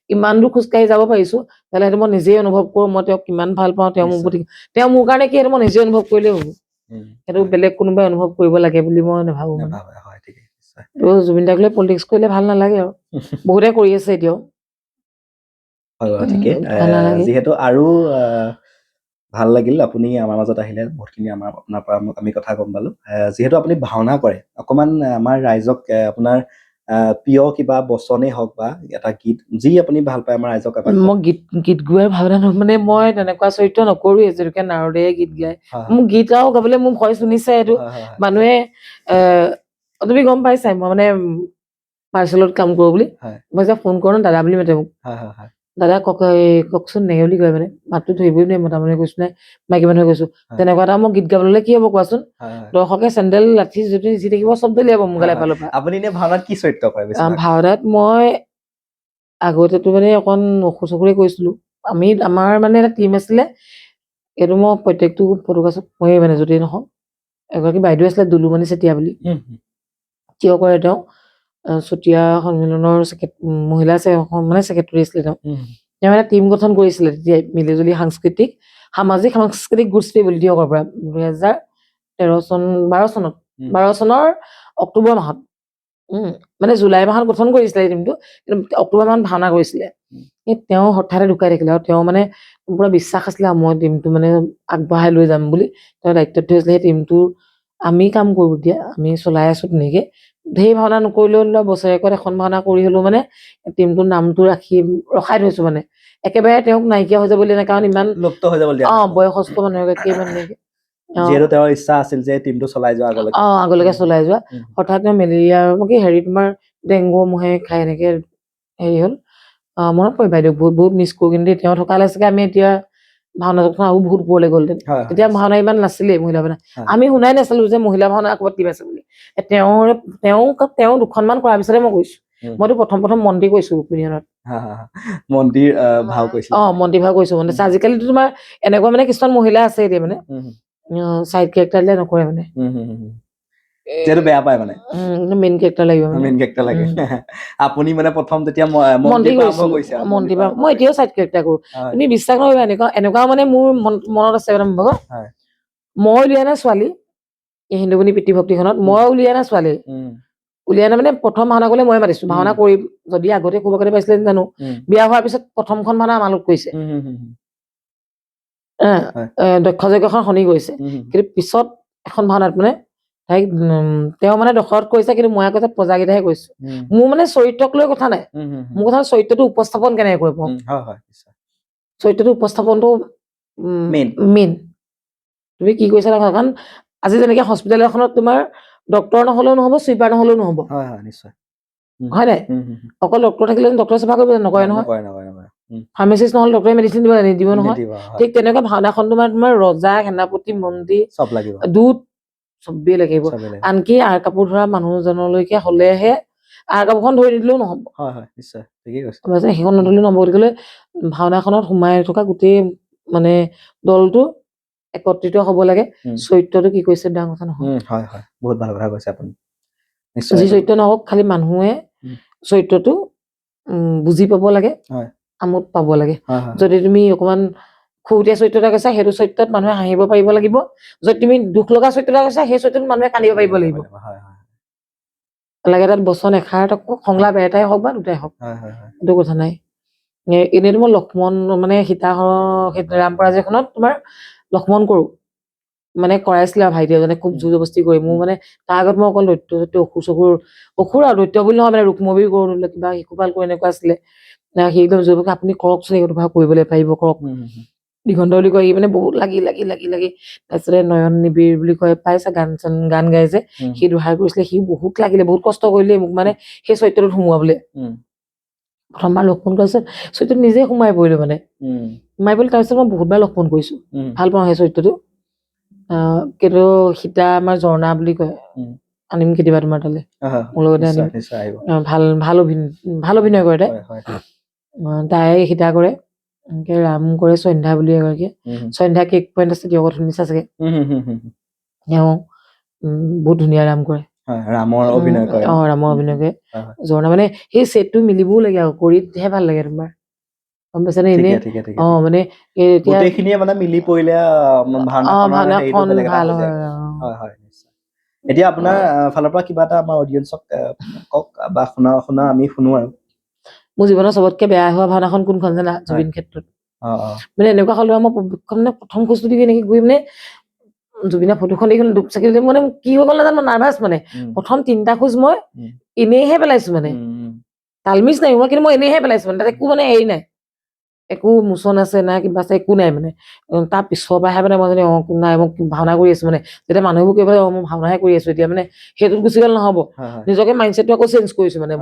ইমান দূৰ খোজকাঢ়ি যাব পাৰিছো তেতিয়াহ'লে সেইটো মই নিজেই অনুভৱ কৰো মই তেওঁক কিমান ভাল পাওঁ তেওঁ মোৰ প্ৰতি তেওঁ মোৰ কাৰণে কি সেইটো মই নিজে অনুভৱ কৰিলেই হ'ব সেইটো বেলেগ কোনোবাই অনুভৱ কৰিব লাগে বুলি মই নাভাবো জুবিন দাক লৈ পলিটিক্স কৰিলে ভাল নালাগে আৰু বহুতে কৰি আছে এতিয়াও যিহেতু আৰু ভাল লাগিল আপুনি আমাৰ মাজত আহিলে, বহুতখিনি আপোনাৰ পৰা আমি কথা গম পালো। যিহেতু আপুনি ভাওনা কৰে, অকমান আমাৰ ৰাইজক আপোনাৰ প্ৰিয় কিবা বচনেই হওক বা এটা গীত যি আপুনি ভাল পায় আমাৰ ৰাইজক মই গীত গোৱাৰ ভাওনা মানে মই তেনেকুৱা চৰিত্ৰ নকৰোৱে, যিহেতুকে নাৰদে গীত গায়। মোক গীত আৰু গাবলৈ মোৰ ভয় শুনিছে, এইটো মানুহে তুমি গম পাইছাই মই মানে পাৰ্চেলত কাম কৰো বুলি। মই যে ফোন কৰো দাদা বুলি মাতে মোক, দাদা কওকচোন নেগে বুলি কয়, মানে মাতটো ধৰিবই নোৱাৰে, মতা মানুহে কৈছো নাই মাইকী মানুহে কৈছো। তেনেকুৱা এটা মোক গীত গাবলৈ কি হব কোৱাচোন? দৰ্শকে চেণ্ডেল লাঠি যদি যি দেখিব চব দলিয়াব মোক গালে এফালৰ পৰা। আপুনি এনে ভাওনাত কি চৰিত্ৰ কৰে? ভাওনাত মই আগতেতো মানে অকণ অসুৰ চকুৰে কৰিছিলো। আমাৰ মানে এটা টিম আছিলে, এইটো মই প্ৰত্যেকটো ফটোগ্ৰাফত ময়ে মানে য'তেই নহওক। এগৰাকী বাইদেউ আছিলে দুলুমণি চেতিয়া বুলি, কিয় কৰে তেওঁ চতিয়া সন্মিলনৰ মহিলা মানে ছেক্ৰেটাৰী আছিলে। তেওঁ এটা টিম গঠন কৰিছিলে তেতিয়া মিলিজুলি সামাজিক সাংস্কৃতিক গোষ্ঠী বুলি দিয়কৰ পৰা 2012 চনৰ অক্টোবৰ মাহত, মানে জুলাই মাহত গঠন কৰিছিলে টিমটো, কিন্তু অক্টোবৰ মাহত ভাওনা কৰিছিলে। তেওঁ হঠাতে ঢুকাই থাকিলে, আৰু তেওঁ মানে পুৰা বিশ্বাস আছিলে মই টিমটো মানে আগবঢ়াই লৈ যাম বুলি। তেওঁ দায়িত্বত থৈছিলে সেই টিমটো আমি কাম কৰো, এতিয়া আমি চলাই আছো তেনেকে। ঢেৰ ভাওনা নকৰিলেও বছৰেকত এখন ভাওনা কৰি হলেও মানে টিমটোৰ নামটো ৰখাই থৈছো, মানে একেবাৰে তেওঁক নাইকিয়া হৈ যাব বুলি নাই, কাৰণ ইমান লুপ্ত হৈ যাব বয়সস্থ মানুহকে মানে যিহেতু তেওঁৰ ইচ্ছা আছিল যে টিমটো চলাই যোৱা আগলৈকে চলাই যোৱা। হঠাৎ মেলেৰিয়া তোমাৰ ডেংগু মহে খাই এনেকে হেৰি হল। মনত পৰে বাইদেউ, বহুত মিছ কৰো, কিন্তু তেওঁ থকালে চাগে আমি এতিয়া ভাওনা আৰু বহুত ওপৰলৈ গ'লহেঁতেন। তেতিয়া ভাওনা ইমান নাছিলেই, মহিলা ভাওনা আমি শুনাই নাছিলো যে মহিলা ভাওনা ক'ৰবাত টিম আছে বুলি। তেওঁ দুখনমান কৰাৰ পিছতে মই গৈছো। মইতো প্ৰথম মন্ত্ৰী কৈছো ৰুক্মিণীহত, মন্ত্ৰীৰ ভাও কৈছো। মন্ত্ৰী ভাও কৈছো। মানে আজিকালিতো তোমাৰ এনেকুৱা মানে কিছুমান মহিলা আছে এতিয়া মানে চাইড কেৰেক্টাৰ দিলে নকৰে, মানে যেটো বেয়া পায়, মানে মেইন কেৰেক্টাৰ লাগিব, মেইন কেৰেক্টাৰ লাগে। আপুনি মানে প্ৰথম যেতিয়া মন্ত্ৰী কৰিছো, মন্ত্ৰী ভাও মই এতিয়াও চাইড কেৰেক্টাৰ কৰো। তুমি বিশ্বাস নকৰিবা, এনেকুৱা মানে মোৰ মনত আছে মানে মই উলিয়াই নাই ছোৱালী হিন্দুমণি পিতৃভক্তিখনত, মই উলিয়াই নাই ছোৱালী, উলিয়াই নাই মানে প্ৰথম ভাওনা কৰিলে মই মাতিছো। ভাওনা কৰিম যদি আগতে খবৰ খাতি পাইছিলে জানো, বিয়া হোৱাৰ পিছত প্ৰথমখন ভাওনা আমাৰ লগত কৰিছে। দক্ষ যজ্ঞখন শনি কৰিছে, কিন্তু পিছত এখন ভাওনাত মানে তাইক তেওঁ মানে দশৰত কৰিছে, কিন্তু মই কৈছে প্ৰজাকেইটাহে কৰিছো। মোৰ মানে চৰিত্ৰক লৈ কথা নাই, মোৰ কথা চৰিত্ৰটো উপস্থাপন কেনেকে কৰিব, চৰিত্ৰটো উপস্থাপনটো মেইন। তুমি কি কৰিছা দেখা, কাৰণ আজি যেনেকে হস্পিটেল এখনত তোমাৰ ডক্তৰ নহলেও নহব, চুইপাৰ নহলেও নহব, হয় নাই? অকল ডক্তৰ থাকিলে ডক্তৰে চাফা কৰিব নকৰে নহয়, ফাৰ্মাচিষ্ট নহলে ডক্তৰে মেডিচিন দিব নহয়। ঠিক তেনেকুৱা ভাওনাখন তোমাৰ ৰজা, সেনাপতি, মন্ত্ৰী চব লাগিব, দুধ চবেই লাগিব। আনকি আৰ কাপোৰ ধৰা মানুহজনলৈকে হলেহে আৰ কাপোৰখন ধৰি দিলেও নহব, সেইখন নধৰিলেও নহব। গতিকে ভাওনাখনত সোমাই থকা গোটেই মানে দলটো একত্ৰিত হব লাগে। চৰিত্ৰটো কি কৰিছে ডাঙৰ কথা নহয়, বহুত ভাল কথা কৈছে আপুনি। যি চৰিত্ৰ নহওক, খালি মানুহে চৰিত্ৰটো বুজি পাব লাগে, আমোদ পাব লাগে। যদি তুমি অকমান খুহুতীয়া চৰিত্ৰ এটা কৈছা, সেইটো চৰিত্ৰত মানুহে হাঁহিব পাৰিব লাগিব। যদি তুমি দুখ লগা চৰিত্ৰ এটা কৈছা, সেই চৰিত্ৰত মানুহে কান্দিব পাৰিব লাগিব। লাগে তাত বচন এষাৰ সংলাপ এটাই হওক বা দুটাই হওক, সেইটো কথা নাই। এনেইতো মই লক্ষ্মণ মানে ৰামপৰাজয়খনত তোমাৰ লক্ষ্মণ কৰো, মানে কৰাইছিলে আৰু ভাইটি এজনে খুব জোৰ জবস্তি কৰি। মোৰ মানে তাৰ আগত মই অকল অসুৰ আৰু দৈত্য বুলি নহয়, মানে ৰুক্মবীৰ কৰো, কিবা শিশুপাল কৰি এনেকুৱা আছিলে। সেইদম জোৰকে আপুনি কৰকচোন, এইটো ভাগ কৰিবলৈ পাৰিব কৰক। দিগন্ত বুলি কয়, মানে বহুত লাগি তাৰপিছতে নয়ন নিবিৰ বুলি কয়, পাইছা গান গাই যে, সি দোহাৰ কৰিছিলে। সি বহুত লাগিলে, বহুত কষ্ট কৰিলে মোক মানে সেই চৰিত্ৰটোত সোমোৱাবলৈ। প্ৰথমবাৰ লক্ষ্মণ কৰিছে, চৰিত্ৰটো নিজে সোমাই পৰিলো, মানে সোমাই পৰিলো। তাৰপিছত মই বহুতবাৰ লক্ষ্মণ কৰিছো, ভাল পাওঁ সেই চৰিত্ৰটো। কিন্তু সীতা আমাৰ ঝৰ্ণা বুলি কয়, আনিম কেতিয়াবা তোমাৰ তালে, মোৰ লগতে আনিম। ভাল অভিনয় কৰে তাই সীতা কৰে, ৰাম কৰে সন্ধ্যা বুলি এগৰাকীয়ে। সন্ধ্যা কেক পইণ্ট আছে, দিয়কত শুনিছা চাগে। তেওঁ বহুত ধুনীয়া ৰাম কৰে, ৰামৰ অভিনয় কৰে। ঝৰ্ণা মানে সেই ছেটটো মিলিবও লাগে, আৰু কৰিহে ভাল লাগে তোমাৰ, গম পাইছা নে? এনেই মানে গোটেইখিনিয়ে মানে মিলি পৰিলে ভাওনাখন ভাল হয়। এতিয়া আপোনাৰ ফালৰ পৰা কিবা এটা আমাৰ অডিয়েন্সক কওক বা শুনা আমি শুনো আৰু। মোৰ জীৱনৰ চবতকে বেয়া হোৱা ভাওনাখন কোনখন জানা? জুবিন ক্ষেত্ৰত। মানে এনেকুৱা হ'লে মই মানে প্ৰথম খোজটো দি এনেকে গৈ মানে জুবিনৰ ফটোখন দেখি দুখ চাকিল মানে কি হৈ গ'ল নাজানো মই নাৰ্ভাছ মানে প্ৰথম 3টা খোজ মই এনেইহে পেলাইছো মানে তালমিজ নাই মই কিন্তু মই এনেইহে পেলাইছো মানে তাত একো মানে হেৰি নাই একো মোচন আছে না কিবা আছে একো নাই মানে তাৰ পিছৰ পৰাহে মানে মই জানি নাই মই ভাওনা কৰি আছো মানে যেতিয়া মানুহবোৰ কৈ মই ভাওনাহে কৰি আছো এতিয়া মানে সেইটোত গুচি গ'ল নহ'ব নিজকে মাইণ্ডছেটটো আকৌ চেঞ্জ কৰিছো মানে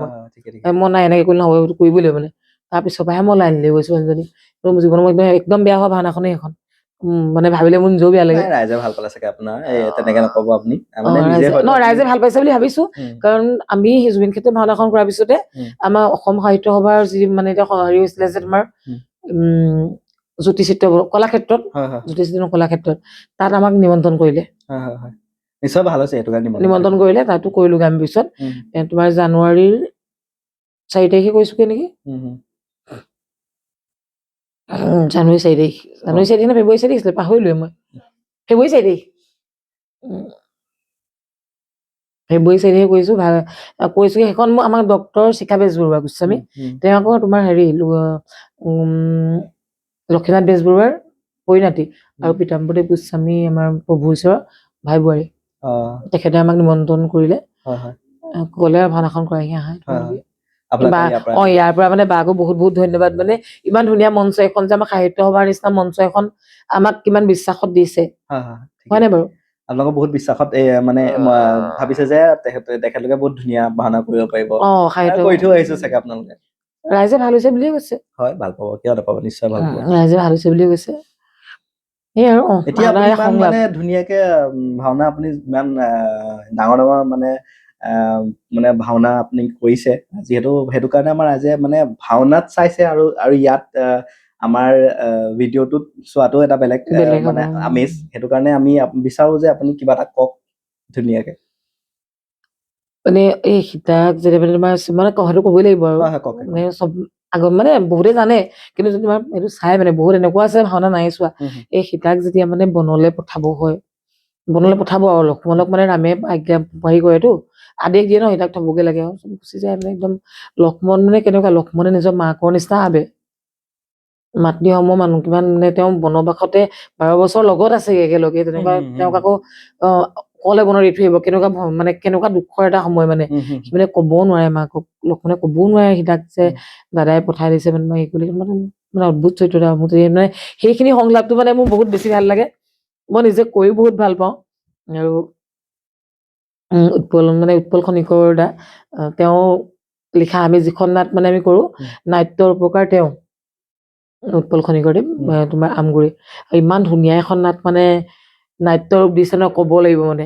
মই নাই এনেকে কৰিলে নহ'ব এইটো কৰিবই লাগিব মানে তাৰ পিছৰ পৰাহে মই লাইন লৈ গৈছো মানুহজনী মোৰ জীৱনত মই একদম বেয়া হোৱা ভাওনাখনেই সেইখন মানে ভাবিলে মোৰ নিজেও বেয়া লাগে ৰাইজে ভাল পালে চাগে আপোনাৰ তেনেকে নকব আপুনি মানে নিজে ৰাইজে ভাল পাইছে বুলি ভাবিছো কাৰণ আমি জুবিন ক্ষেত্ৰত ভাওনাখন কৰাৰ পিছতে আমাৰ অসম সাহিত্য সভাৰ যি মানে এতিয়া হেৰি হৈছিলে যে তোমাৰ জ্যোতিচিত্ৰ কলাক্ষেত্ৰত জ্যোতিচিত্ৰ কলাক্ষেত্ৰত তাত আমাক নিমন্ত্ৰণ কৰিলে নিশ্চয় ভাল হৈছে এইটো নিমন্ত্ৰণ কৰিলে তাতো কৰিলোগে আমি পিছত তোমাৰ জানুৱাৰীৰ 4 তাৰিখে কৈছোগে নেকি জানুৱাৰী 4 তাৰিখ জানুৱাৰী 4 তাৰিখ নে ফেব্ৰুৱাৰী 4 তাৰিখ আছিলে পাহৰিলোৱে মই ফেব্ৰুৱাৰী 4 তাৰিখ ফেব্ৰুৱাৰী 4 তাৰিখে কৈছো ভাল কৈছো সেইখন আমাক ডক্টৰ শিখা বেজবৰুৱা গোস্বামী তেওঁ আকৌ তোমাৰ হেৰি লক্ষ্মীনাথ বেজবৰুৱাৰ পৰিণাতি আৰু পীতাম্বৰদেৱ গোস্বামী আমাৰ প্ৰভু ঈশ্বৰৰ ভাই বোৱাৰী তেখেতে আমাক নিমন্ত্ৰণ কৰিলে ক'লে ভাওনাখন কৰাহি আহা ইয়াৰ পৰা মানে বাকো বহুত বহুত ধন্যবাদ মানে ইমান ধুনীয়া মঞ্চ এখন যে আমাৰ সাহিত্য সভাৰ নিচিনা মঞ্চ এখন আমাক কিমান বিশ্বাসত দিছে হয় নাই বাৰু আপোনালোকক বহুত বিশ্বাসত মানে ভাবিছে যে তেখেতলোকে বহুত ধুনীয়া ভাওনা কৰিব পাৰিব কৰি থৈ আহিছো চাগে আপোনালোকে ৰাইজে ভাল হৈছে বুলিয়ে কৈছে হয় ভাল পাব কিয় নাপাব নিশ্চয় ভাল পাব ৰাইজে ভাল হৈছে বুলিয়ে কৈছে এই আৰু এতিয়া মানে ধুনীয়াকে ভাওনা আপুনি ইমান ডাঙৰ মানে মানে ভাওনা আপুনি কৰিছে যিহেতু সেইটো কাৰণে আমাৰ ৰাইজে মানে ভাওনাত চাইছে আৰু ইয়াত আমাৰ ভিডিঅ'টোত চোৱাটো এটা বেলেগ মানে আমেজ সেইটো কাৰণে আমি বিচাৰো যে আপুনি কিবা এটা কওক ধুনীয়াকে মানে এই সীতাক যেতিয়া তোমাৰ মানে কথাটো ক'বই লাগিব আৰু মানে চব আগত মানে বহুতে জানে কিন্তু যদি তোমাৰ এইটো চাই মানে বহুত এনেকুৱা আছে ভাওনা নাই চোৱা এই সীতাক যেতিয়া মানে বনলে পঠাব হয় বনলে পঠাব আৰু লক্ষ্মণক মানে ৰামে আজ্ঞা হেৰি কৰেতো আদেশ দিয়ে ন সীতাক থবগে লাগে আৰু গুচি যায় মানে একদম লক্ষ্মণ মানে কেনেকুৱা লক্ষ্মণে নিজৰ মাকৰ নিচিনা ভাবে মাতৃ সম মানুহ কিমান মানে তেওঁ বনবাসতে 12 বছৰ লগত আছে একেলগে তেনেকুৱা তেওঁক আকৌ কলে বনৰ এৰি থৈ আহিব কেনেকুৱা দুখৰ এটা সময় মানে সি মানে ক'বও নোৱাৰে মাকক লক্ষ্মণে ক'বও নোৱাৰে সীতাক যে দাদাই পঠাই দিছে মানে মানে অদ্ভুত চৰিত্ৰ মানে সেইখিনি সংলাপটো মানে মোৰ বহুত বেছি ভাল লাগে মই নিজে কৈও বহুত ভাল পাওঁ আৰু উৎপল খনিকৰ দা তেওঁ লিখা আমি যিখন নাট মানে আমি কৰো নাট্যৰ উপকাৰ তেওঁ উৎপল খনিকৰদেৱ তোমাৰ আমগুৰি ইমান ধুনীয়া এখন নাট মানে নাট্য ৰূপ দিছে ন ক'ব লাগিব মানে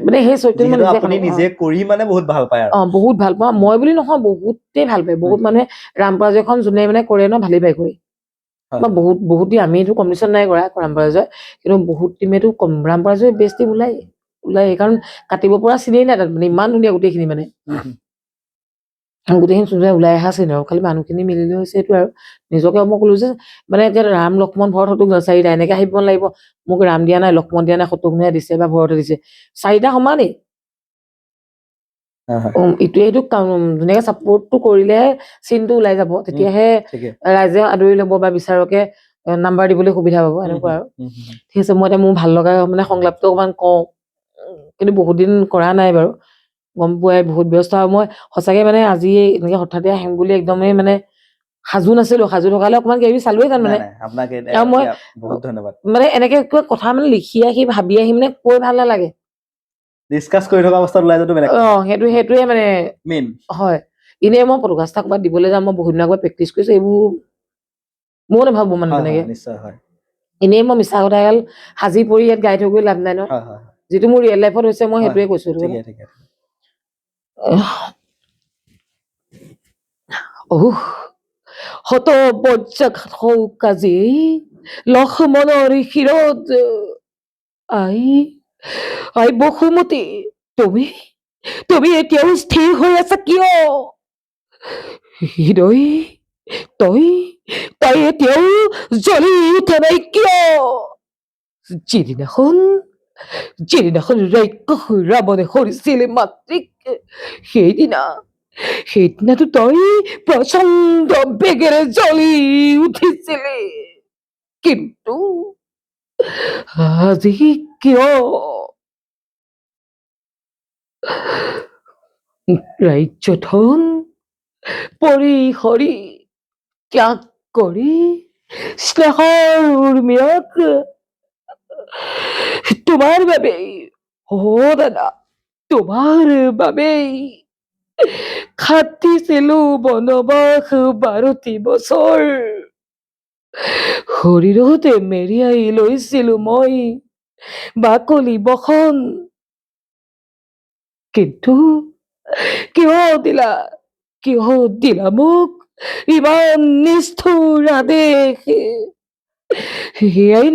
মানে সেই চৰিত্ৰটো আপুনি নিজে কৰি মানে বহুত ভাল পায় আৰু বহুত ভাল পাওঁ মই বুলি নহয় বহুতেই ভাল পায় বহুত মানুহে ৰামপৰাজয়খন যোনে মানে কৰে ন ভালেই পায় কৰি বা বহুত আমিতো কম্পিটিশ্যন নাই কৰা ৰামপৰাজয় কিন্তু বহুত টিমেতো ৰামপৰাজয় বেষ্ট টিম ওলাই কাৰণ কাটিব পৰা চিনেই নাই তাত মানে ইমান ধুনীয়া গোটেইখিনি মানে গোটেইখিনি চুলে ওলাই অহা চিন আৰু খালি মানুহখিনি মিলিলে হৈছে এইটো আৰু নিজকে মই কলো যে মানে এতিয়া ৰাম লক্ষ্মণ ভৰত শত্ৰুঘ্ন 4টা এনেকে আহিব লাগিব মোক ৰাম দিয়া নাই লক্ষ্মণ দিয়া নাই শত্ৰুঘ্নই দিছে বা ভৰতে দিছে 4টা সমানেই ইটোৱে এইটো ধুনীয়াকে চাপোৰ্টটো কৰিলেহে চিনটো ওলাই যাব তেতিয়াহে ৰাইজে আদৰি ল'ব বা বিচাৰকে নাম্বাৰ দিবলৈ সুবিধা পাব এনেকুৱা আৰু ঠিক আছে মই এতিয়া মোৰ ভাল লগা মানে সংলাপটো অকমান কওঁ কিন্তু বহুত দিন কৰা নাই বাৰু গম পোৱাই বহুত ব্যস্ত আৰু মই সঁচাকে মানে আজি এনেকে হঠাতে আহিম বুলি একদমেই মানে সাজু নাছিলো সাজু থকালে অকমান কিবি চালোৱে জান মানে মই বহুত ধন্যবাদ মানে এনেকে কথা মানে লিখি আহি ভাবি আহি মানে কৈ ভাল নালাগে ডিসকাস কৰি থকা অৱস্থাত ওলাই যাওঁটো বেলেগ সেইটোৱে মানে মেইন হয় ইনে মই পডকাষ্ট ক'ৰবাত দিবলৈ যাম মই বহুত দিনৰ আগত প্ৰেক্টিচ কৰিছো এইবোৰ মই নাভাবো মানে তেনেকে নিশ্চয় হয় এনেই মই মিছা কথা এগাল সাজি পৰি ইয়াত গাই থৈ গৈ লাভ নাই ন যেটো মোৰ ৰিয়েল লাইফত হৈছে মই সেইটোৱে কৈছো হত বজ্জাঘাত কাজী লক্ষ্মণৰ শিৰত আই বসুমতী তুমি এতিয়াও স্থিৰ হৈ আছা কিয় হৃদয় তই এতিয়াও জ্বলি উঠা নাই কিয় যিদিনাখন ৰাক্ষস ৰাৱণে হৰিছিল মাতৃক সেইদিনা সেইদিনাতো তই প্ৰচণ্ড বেগেৰে জ্বলি উঠিছিলি, কিন্তু আজি কিয় ৰাজ্যধন পৰিহৰি ত্যাগ কৰি স্নেহৰ উৰ্মিয়াক তোমাৰ বাবেই, দাদা, তোমাৰ বাবেই খাটিছিলো বনবাস 12টি বছৰ। শৰীৰতে মেৰিয়াই লৈছিলো মই বাকলি বসন, কিন্তু কিয় দিলা মোক ইমান নিষ্ঠুৰ আদেশ? সেয়াই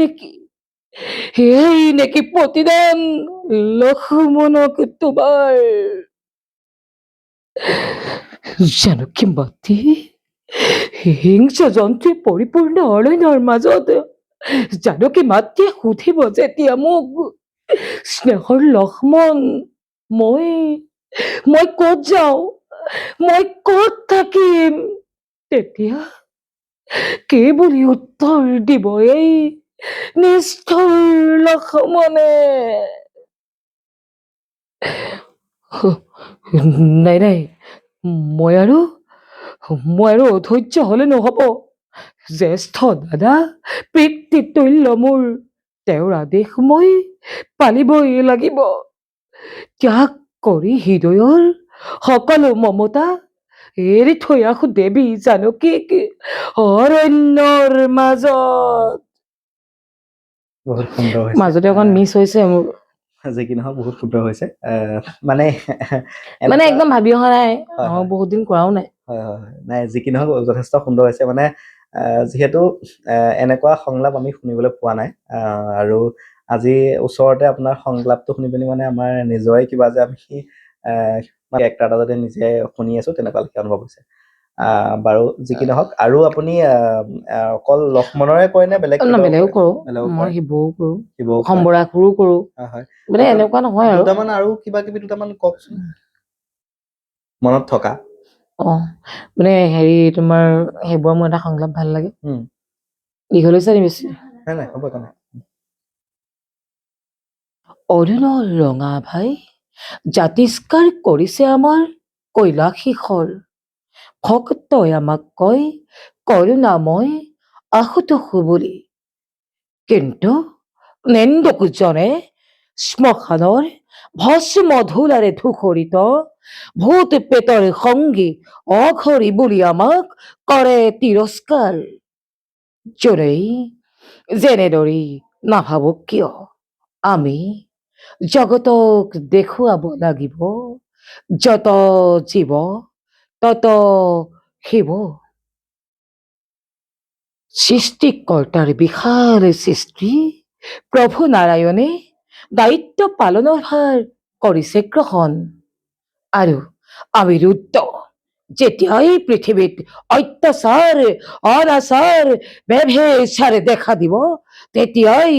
নেকি প্ৰতিদান লক্ষ্মণক তোমাৰ? জানকী মাতৃ হিংস্ৰ জন্তুৱে পৰিপূৰ্ণ অৰণ্যৰ মাজত জানকী মাতৃয়ে সুধিব যেতিয়া মোক, স্নেহৰ লক্ষ্মণ, মই ক'ত যাওঁ, মই ক'ত থাকিম, তেতিয়া কি বুলি উত্তৰ দিব এই নিষ্ঠুৰ লক্ষ্মণে? নাই, মই আৰু অধৈৰ্য হলে নহব। জ্যেষ্ঠ দাদা, পিতৃতুল্য মোৰ, তেওঁৰ আদেশ মই পালিবই লাগিব। ত্যাগ কৰি হৃদয়ৰ সকলো মমতা এৰি থৈ আহো দেৱী জানকীক অৰণ্যৰ মাজত। বহুত সুন্দৰ হৈছে। মাজতে অকণ মিছ হৈছে মোৰ, যি কি নহওক বহুত সুন্দৰ হৈছে। মানে একদম ভাবি অহা নাই, বহুত দিন কৰাও নাই। হয়, নাই, যি কি নহওক যথেষ্ট সুন্দৰ হৈছে। মানে যিহেতু এনেকুৱা সংলাপ আমি শুনিবলৈ পোৱা নাই, আৰু আজি ওচৰতে আপোনাৰ সংলাপটো শুনি পিনি মানে আমাৰ নিজৰে কিবা যে আমি একটা এটা যাতে নিজে শুনি আছো তেনেকুৱা লেখীয়া অনুভৱ হৈছে। বাৰু যি কি নহওক, আৰু আপুনি অকল লক্ষ্মণৰে কয় নে বেলেগো কৰো? মই শিৱও কৰো, সম্বৰাসুৰো কৰো। মানে এনেকুৱা নহয় আৰু দুটামান আৰু কিবা কিবি দুটামান কওকচোন মনত থকা। মানে হেৰি, তোমাৰ সেইবোৰ মোৰ এটা সংলাপ ভাল লাগে। দীঘল হৈছে নি বেছি? নাই, হ'ব কাৰণে। অৰুণৰ ৰঙা ভাই জাতিষ্কাৰ কৰিছে আমাৰ কৈলাশ শিখৰ। ভক্তই আমাক কয় কৰোণাময় আশুতোষ বুলি, কিন্তু নেন্দুকজনে শ্মশানৰ ভস্ম ধূলাৰে ধূসৰিত ভূত পেটৰ সংগী অঘৰী বুলি আমাক কৰে তিৰস্কাৰ। যোনেই যেনেদৰেই নাভাবক কিয়, আমি জগতক দেখুৱাব লাগিব, যত জীৱ তত শিৱ। সৃষ্টিকৰ্তাৰ বিশাল সৃষ্টি প্ৰভু নাৰায়ণে দায়িত্ব পালনৰ ভাৰ কৰিছে গ্ৰহণ, আৰু আমি ৰুদ্ৰ যেতিয়াই পৃথিৱীত অত্যাচাৰ অনাচাৰ ব্যভিচাৰ দেখা দিব, তেতিয়াই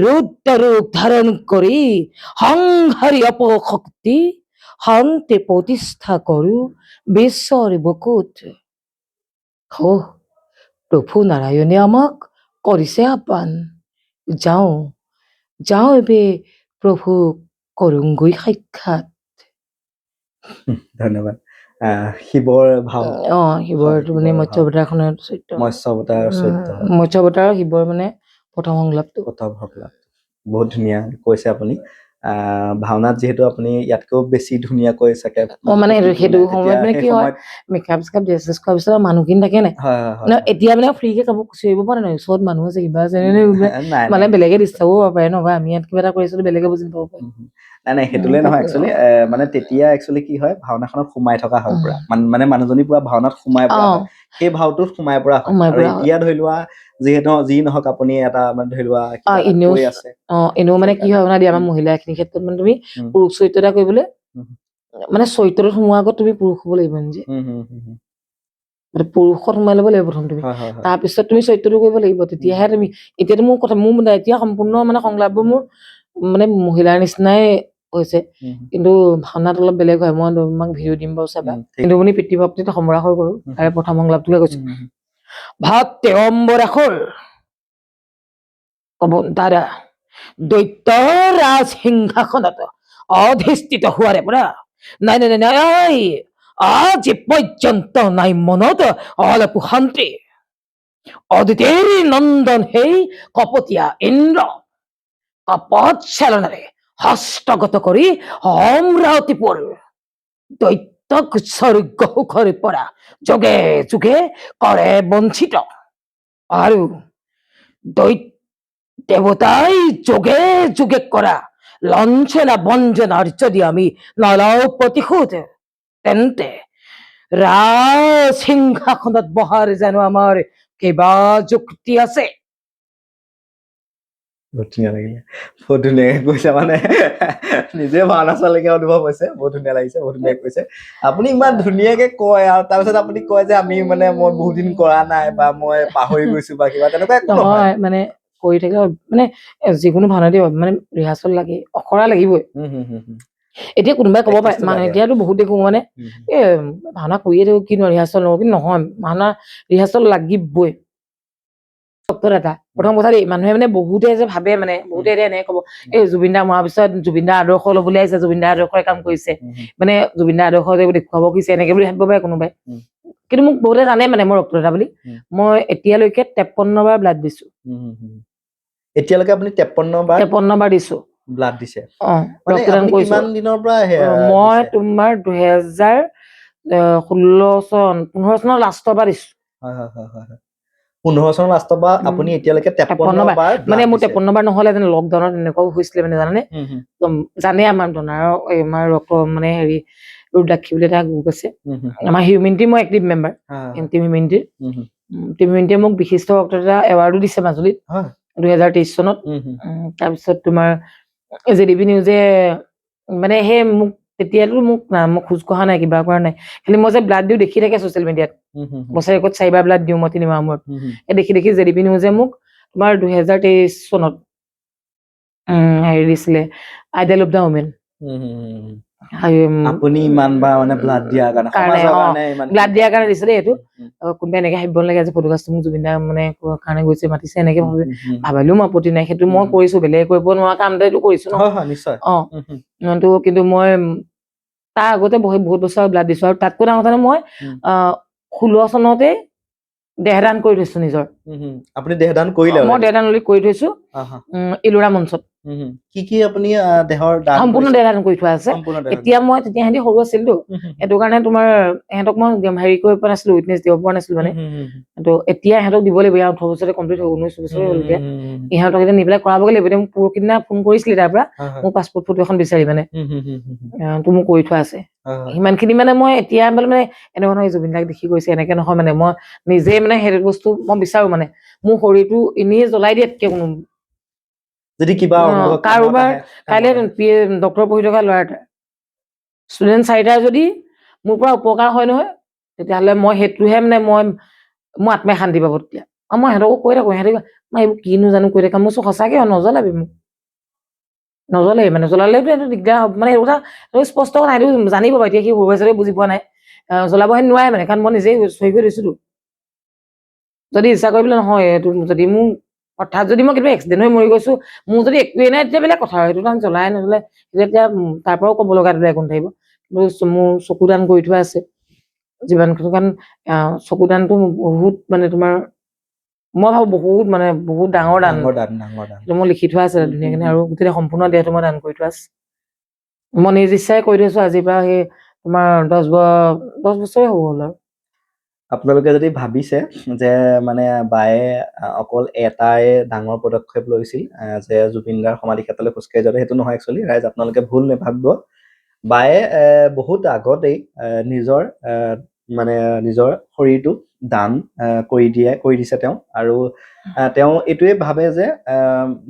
ৰুদ্ৰ ৰূপ ধাৰণ কৰি সংহাৰী অপশক্তি শান্তি প্ৰতিষ্ঠা কৰো বিশ্বৰ বুকুত। প্ৰভু নাৰায়ণে আমাক কৰিছে আহ্বান, যাওঁ এবে প্ৰভু কৰোংগৈ সাক্ষাৎ। ধন্যবাদ। শিৱৰ ভাও, শিৱৰ মানে মৎস্যাৱতাৰখনৰ চৰিত্ৰ, মৎস্যাৱতাৰৰ শিৱৰ মানে প্ৰথম সংলাপটো বহুত ধুনীয়া কৈছে আপুনি। ভাওনাত যিহেতু আপুনি ইয়াতকৈও বেছি ধুনীয়াকৈ চাগে মানে সেইটো সময়ত মানে কি হয়, মেকআপ চেকআপ ড্ৰেছ চেছ কৰাৰ পিছত মানুহখিনি থাকে নাই, এতিয়া মানে ফ্ৰীকে কাপোৰ চিঞৰিব পৰা নাই, ওচৰত মানুহ আছে কিবা আছে, মানে বেলেগে ডিষ্টাৰ্বো পাব পাৰে ন, বা আমি ইয়াত কিবা এটা কৰি আছিলো বেলেগে বুজি পাব পাৰে। নাই, সেইটোলে নহয় একচুৱেলি। মানে তেতিয়া একচুৱেলি কি হয়, ভাওনাখনত সোমাই থকা হয় পুৰা, মানে মানুহজনী পুৰা ভাওনাত সোমাই পৰা হয়, সেই ভাওটোত সোমাই পৰা হয়। আৰু এতিয়া ধৰি লোৱা যিহেতু যি নহওক আপুনি এটা মানে ধৰি লোৱা এনেও মানে কি হয় আপোনাৰ আমাৰ মহিলা খিনিৰ ক্ষেত্ৰত মানে তুমি পুৰুষ চৰিত্ৰ এটা কৰিবলৈ মানে চৰিত্ৰটোত সোমোৱাৰ আগত তুমি পুৰুষ হ'ব লাগিব নিজে, পুৰুষত সোমাই ল'ব লাগিব প্ৰথম তুমি, তাৰপিছত তুমি চৰিত্ৰটো কৰিব লাগিব, তেতিয়াহে তুমি। এতিয়াতো মোৰ এতিয়া সম্পূৰ্ণ মানে সংলাপবোৰ মোৰ মানে মহিলাৰ নিচিনাই হৈছে কিন্তু ভাওনাত অলপ বেলেগ হয় মই তোমাক ভিডিঅ' দিম বাৰু চাবা কিন্তু মানে পিতৃভক্তিত সম্ৰাসৰ কৰো তাৰে প্ৰথম সংলাপটোকে কৈছো ভাত অম্বৰাসৰ কব দ্বাৰা দৈত্য ৰাজ সিংহাসনত অধিষ্ঠিত হোৱাৰে পৰা নাই নাই নাই নাই আজি পৰ্যন্ত নাই মনত অলপ শান্তি অদিতিৰ নন্দন সেই কপটীয়া ইন্দ্ৰ কপট চালনাৰে হস্তগত কৰি অমৰাৱতীপুৰ দৈত্যক স্বৰ্গ সুখৰ পৰা যোগে যোগে কৰে বঞ্চিত আৰু দেৱতাই যোগে যোগে কৰা লঞ্চনা বঞ্চনাৰ যদি আমি নলওঁ প্ৰতিশোধ তেন্তে ৰাজ সিংহাসনত বহাৰ জানো আমাৰ কিবা যুক্তি আছে বহুত ধুনীয়া লাগিলে বহুত ধুনীয়াকে কৈছে মানে নিজে ভাওনা চোৱালৈকে অনুভৱ হৈছে বহুত ধুনীয়া লাগিছে বহুত ধুনীয়াকে কৈছে আপুনি ইমান ধুনীয়াকে কয় আৰু তাৰপিছত আপুনি কয় যে আমি মানে মই বহুত দিন কৰা নাই বা মই পাহৰি গৈছো বা কিবা তেনেকুৱা একো নহয় মানে কৰি থাকিলে মানে যিকোনো ভাওনা দিয়ে মানে ৰিহাৰ্চেল লাগে অখৰা লাগিবই এতিয়া কোনোবাই ক'ব পাৰে মানে এতিয়াতো বহুত দেখো মানে এ ভাওনা কৰিয়ে থাকো কিনো ৰিহাৰ্চেল নকৰো কিন্তু নহয় ভাওনা ৰিহাৰ্চেল লাগিবই এটা প্ৰথম কথা দেই মানুহে মানে বহুতে যে ভাবে মানে বহুতে এতিয়া এনেকে ক'ব এই জুবিন দা মৰাৰ পিছত জুবিন দাৰ আদৰ্শ ল'বলৈ আহিছে জুবিন দাৰ আদৰ্শৰে কাম কৰিছে মানে জুবিন দাৰ আদৰ্শ দেখুৱাব গৈছে এনেকে বুলি ভাবিব পাৰে কোনোবাই কিন্তু মোক বহুতে জানে মানে মই ৰক্তদাতা বুলি মই এতিয়ালৈকে 53 বাৰ ব্লাড দিছো এতিয়ালৈকে আপুনি 53 বাৰ দিছো ব্লাড দিছে মানে আপুনি কিমান দিনৰ পৰা মই তোমাৰ 2016 চন 15 চনৰ লাষ্টৰ পৰা দিছো হয় হয় হয় 15 চনৰ লাষ্টৰ পৰা আপুনি এতিয়ালৈকে 53 বাৰ মানে মোৰ 53 বাৰ নহলে যেন লকডাউনত এনেকুৱাও হৈছিলে মানে জানানে জানে আমাৰ ডনাৰ আমাৰ ৰক্ত মানে হেৰি ৰুদ্ৰাক্ষী বুলি এটা গ্ৰুপ আছে আমাৰ হিউমেনিটি মই এক্টিভ মেম্বাৰ টিম হিউমেনিটিয়ে মোক বিশিষ্ট ৰক্তদাতা এৱাৰ্ডো দিছে মাজুলীত 2023 চনত তাৰপিছত তোমাৰ জেডিবি নিউজে মানে সেই মোক তেতিয়াতো মোক খোজ কঢ়া নাই কিবা কৰা নাই খালি মই যে ব্লাড দিও দেখি থাকে ছচিয়েল মিডিয়াত বছৰেকত 4 বাৰ ব্লাড দিও মই 3 মাহৰ মূৰত দেখি দেখি জেডিবি নিউজে মোক তোমাৰ 2023 চনত হেৰি দিছিলে আইডল অফ দা ওমেন আপুনি ইমান বাৰ মানে ব্লাড দিয়াৰ কাৰণে ব্লাড দিয়াৰ কাৰণে দিছিলে এইটো কোনোবাই এনেকে ভাবিব লাগে যে ফটোগ্ৰাফটো মোক জুবিন দা মানে কাৰণে গৈছে মাতিছে এনেকে ভাবিলেও মই আপত্তি নাই সেইটো মই কৰিছো বেলেগ কৰিব নোৱাৰা কাম এটা কৰিছো নিশ্চয় কিন্তু মই তাৰ আগতে বহুত বছৰ ব্লাড দিছো আৰু তাতকৈ ডাঙৰ কথা মই 16 চনতে দেহদান কৰি থৈছো নিজৰ আপুনি দেহদান কৰিলে মই দেহদান কৰি থৈছো ইলোৰা মঞ্চত কি আপুনি দেহৰ দান সম্পূৰ্ণ দেহদান কৰি থোৱা আছে এতিয়া মই তেতিয়া সিহঁতি সৰু আছিলতো সেইটো কাৰণে তোমাৰ ইহঁতক মই হেৰি কৰিব পৰা নাছিলো উইটনেছ দিব পৰা নাছিলো মানে তো এতিয়া ইহঁতক দিব লাগিব 18 বছৰতে কমপ্লিট হ'ল 19 বছৰ হ'ল এতিয়া ইহঁতক এতিয়া নি পেলাই কৰাবগৈ লাগিব এতিয়া মোক পৰহি দিনা ফোন কৰিছিলে তাৰ পৰা মোৰ পাছপোৰ্ট ফটো এখন বিচাৰি মানে তো মোক কৰি থোৱা আছে সিমানখিনি মানে মই এতিয়া মানে এনেকুৱা নহয় জুবিন দাক দেখি গৈছে এনেকে নহয় মানে মই নিজে মানে সেইটো বস্তু মই বিচাৰো মানে মোৰ শৰীৰটো এনেই জ্বলাই দিয়াতকে কোনো যদি কিবা কাৰোবাৰ কাইলে ডক্টৰ পঢ়ি থকা ল'ৰা এটা ষ্টুডেণ্ট 4টা যদি মোৰ পৰা উপকাৰ হয় নহয় তেতিয়াহ'লে মই সেইটোহে মানে মই আত্মাই শান্তি পাব তেতিয়া মই সিহঁতকো কৈ থাকো সিহঁতে মই এইবোৰ কিনো জানো কৈ থাকা মোৰ সঁচাকে নজ্বলাবি মোক নজ্বলে মানে জ্বলালেতো এইটো দিগদাৰ হ'ব মানে এইটো কথা স্পষ্ট কথা এইটো জানিব বাৰু এতিয়া সি সৰু হিচাপে বুজি পোৱা নাই জ্বলাবহে নোৱাৰে মানে কাৰণ মই নিজেই চহী কৰি থৈছোতো যদি ইচ্ছা কৰিবলৈ নহয় এইটো যদি মোৰ অৰ্থাৎ যদি মই কিবা এক্সিডেণ্ট হৈ মৰি গৈছো মোৰ যদি একোৱেই নাই তেতিয়া বেলেগ কথা সেইটো কাৰণ জ্বলাই নজ্বলে তেতিয়া তাৰ পৰাও ক'ব লগা একো নাথাকিব কিন্তু মোৰ চকু দান কৰি থোৱা আছে যিমানখিনি কাৰণ চকু দানটো বহুত মানে তোমাৰ মই ভাবো বহুত মানে বহুত ডাঙৰ দান মই লিখি থোৱা আছে ধুনীয়াকে আৰু গোটেই সম্পূৰ্ণ দেহটো মই দান কৰি থোৱা আছে মই নিজ ইচ্ছাই কৰি থৈছো আজিৰ পৰা সেই তোমাৰ 10 বছৰে হ'ব হ'ল আৰু আপোনালোকে যদি ভাবিছে যে মানে বায়ে অকল এটাই ডাঙৰ পদক্ষেপ লৈছিল যে জুবিন দাৰ সমাধি ক্ষেত্ৰলৈ খোজকাঢ়ি যাওঁতে সেইটো নহয় একচুৱেলি ৰাইজ আপোনালোকে ভুল নেভাবিব বায়ে বহুত আগতেই নিজৰ শৰীৰটো দান কৰি দিছে তেওঁ আৰু তেওঁ এইটোৱে ভাবে যে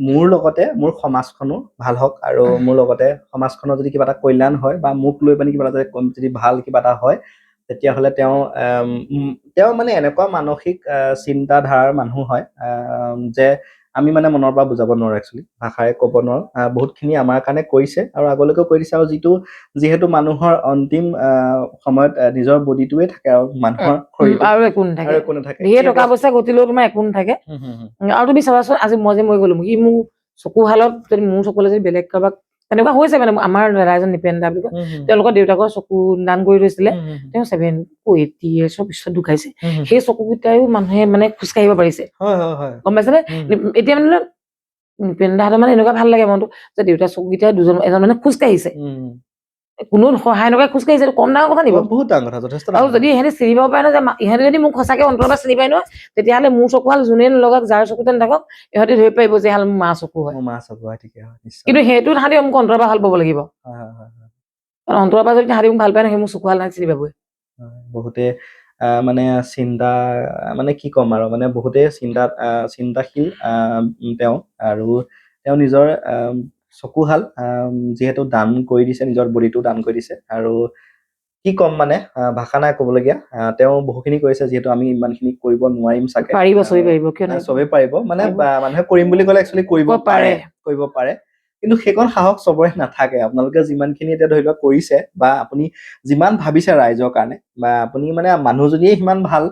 মোৰ লগতে মোৰ সমাজখনো ভাল হওক আৰু মোৰ লগতে সমাজখনৰ যদি কিবা এটা কল্যাণ হয় বা মোক লৈ পিনে কিবা এটা যদি ভাল কিবা এটা হয় তেতিয়াহ'লে তেওঁ মানে এনেকুৱা মানসিক চিন্তাধাৰাৰ মানুহ হয় যে আমি মানে মনৰ পৰা বুজাব নোৱাৰো একচুৱেলি, ভাষাৰে ক'ব নোৱাৰো। বহুতখিনি আমাৰ কাৰণে কৰিছে আৰু আগলৈকেও কৰি দিছে। আৰু যিহেতু মানুহৰ অন্তিম সময়ত নিজৰ বডিটোৱে থাকে আৰু মানুহৰ শৰীৰটো আৰু একো নাথাকে, ধেৰ টকা পইচা ঘটিলেও তোমাৰ একো নাথাকে। আৰু তুমি চাবাচোন, আজি মই যে গলো, সি মোৰ চকুহালত যদি মোৰ চকুলে যদি বেলেগ কাৰোবাক তেনেকুৱা হৈছে, মানে আমাৰ দাদা এজন নিপেন্দা বুলি কয়, তেওঁলোকৰ দেউতাকৰ চকু দান কৰি থৈছিলে, তেওঁ 80 yearsৰ পিছত ঢুকাইছে। সেই চকুকেইটাইও মানুহে মানে খোজকাঢ়িব পাৰিছে, গম পাইছেনে? এতিয়া মানে নিপেন্দাহঁতৰ মানে এনেকুৱা ভাল লাগে মনটো যে দেউতাৰ চকুকেইটাই এজন মানে খোজকাঢ়িছে, কোনো সহায় নকৰে খোজকাঢ়িছে, কম ডাঙৰ কথা নিব। বহুত ডাঙৰ কথা, যথেষ্ট। আৰু যদি ইহঁতে চিনি পাব পাৰে ন, যে ইহঁতে যদি মোক সঁচাকে অন্তৰৰ পৰা চিনি পায় নহয়, তেতিয়াহ'লে মোৰ চকুহাল যোনে নলগাওক, যাৰ চকুতে নাথাকক, ইহঁতে ধৰি পাৰিব যে হাল মোৰ মা চকু হয়। কিন্তু সেইটো তাহাঁতি মোক অন্তৰৰ পৰা ভাল পাব লাগিব। অন্তৰৰ পৰা যদি তাহাঁতি মোক ভাল পায় ন, সেই মোৰ চকুহাল নাই চিনি পাবই। বহুতে মানে চিন্তা, মানে কি ক'ম আৰু, মানে বহুতে চিন্তাশীল তেওঁ, আৰু তেওঁ নিজৰ চকুহাল যিহেতু দান কৰি দিছে, নিজৰ বডিটো দান কৰি দিছে। আৰু কি ক'ম, মানে ভাষা নাই ক'বলগীয়া। তেওঁ বহুখিনি কৰিছে, যিহেতু আমি ইমানখিনি কৰিব নোৱাৰিম চাগে। পাৰিব, চবেই পাৰিব, কিয় নাই? চবেই পাৰিব, মানে মানুহে কৰিম বুলি ক'লে একচুৱেলি কৰিব পাৰে। কিন্তু সেইকণ সাহস চবৰে নাথাকে। আপোনালোকে যিমানখিনি এতিয়া ধৰি লওক কৰিছে, বা আপুনি যিমান ভাবিছে ৰাইজৰ কাৰণে, বা আপুনি মানে মানুহজনীয়ে সিমান ভাল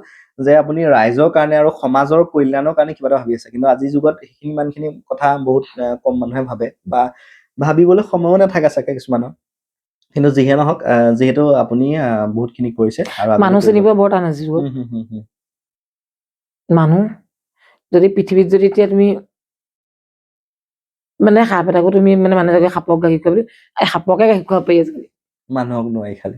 যে আপুনি ৰাইজৰ কাৰণে আৰু সমাজৰ কল্যাণৰ কাৰণে কিবা এটা ভাবি আছে। কিন্তু আজিৰ যুগত ইমানখিনি কথা বহুত কম মানুহে ভাবে, বা ভাবিবলৈ সময়ো নাথাকে চাগে কিছুমানৰ। কিন্তু যিহে নহওক, যিহেতু আপুনি বহুতখিনি কৰিছে, আৰু মানুহ চিনিব বৰ টান আজিৰ যুগত। মানুহ যদি পৃথিৱীত যদি এতিয়া তুমি মানে সাপ এটাকো তুমি মানে মানুহে সাপক গাখীৰ খুৱাব, সাপকে গাখীৰ খুৱাব পাৰি আজিকালি, মানুহক নোৱাৰি খালি।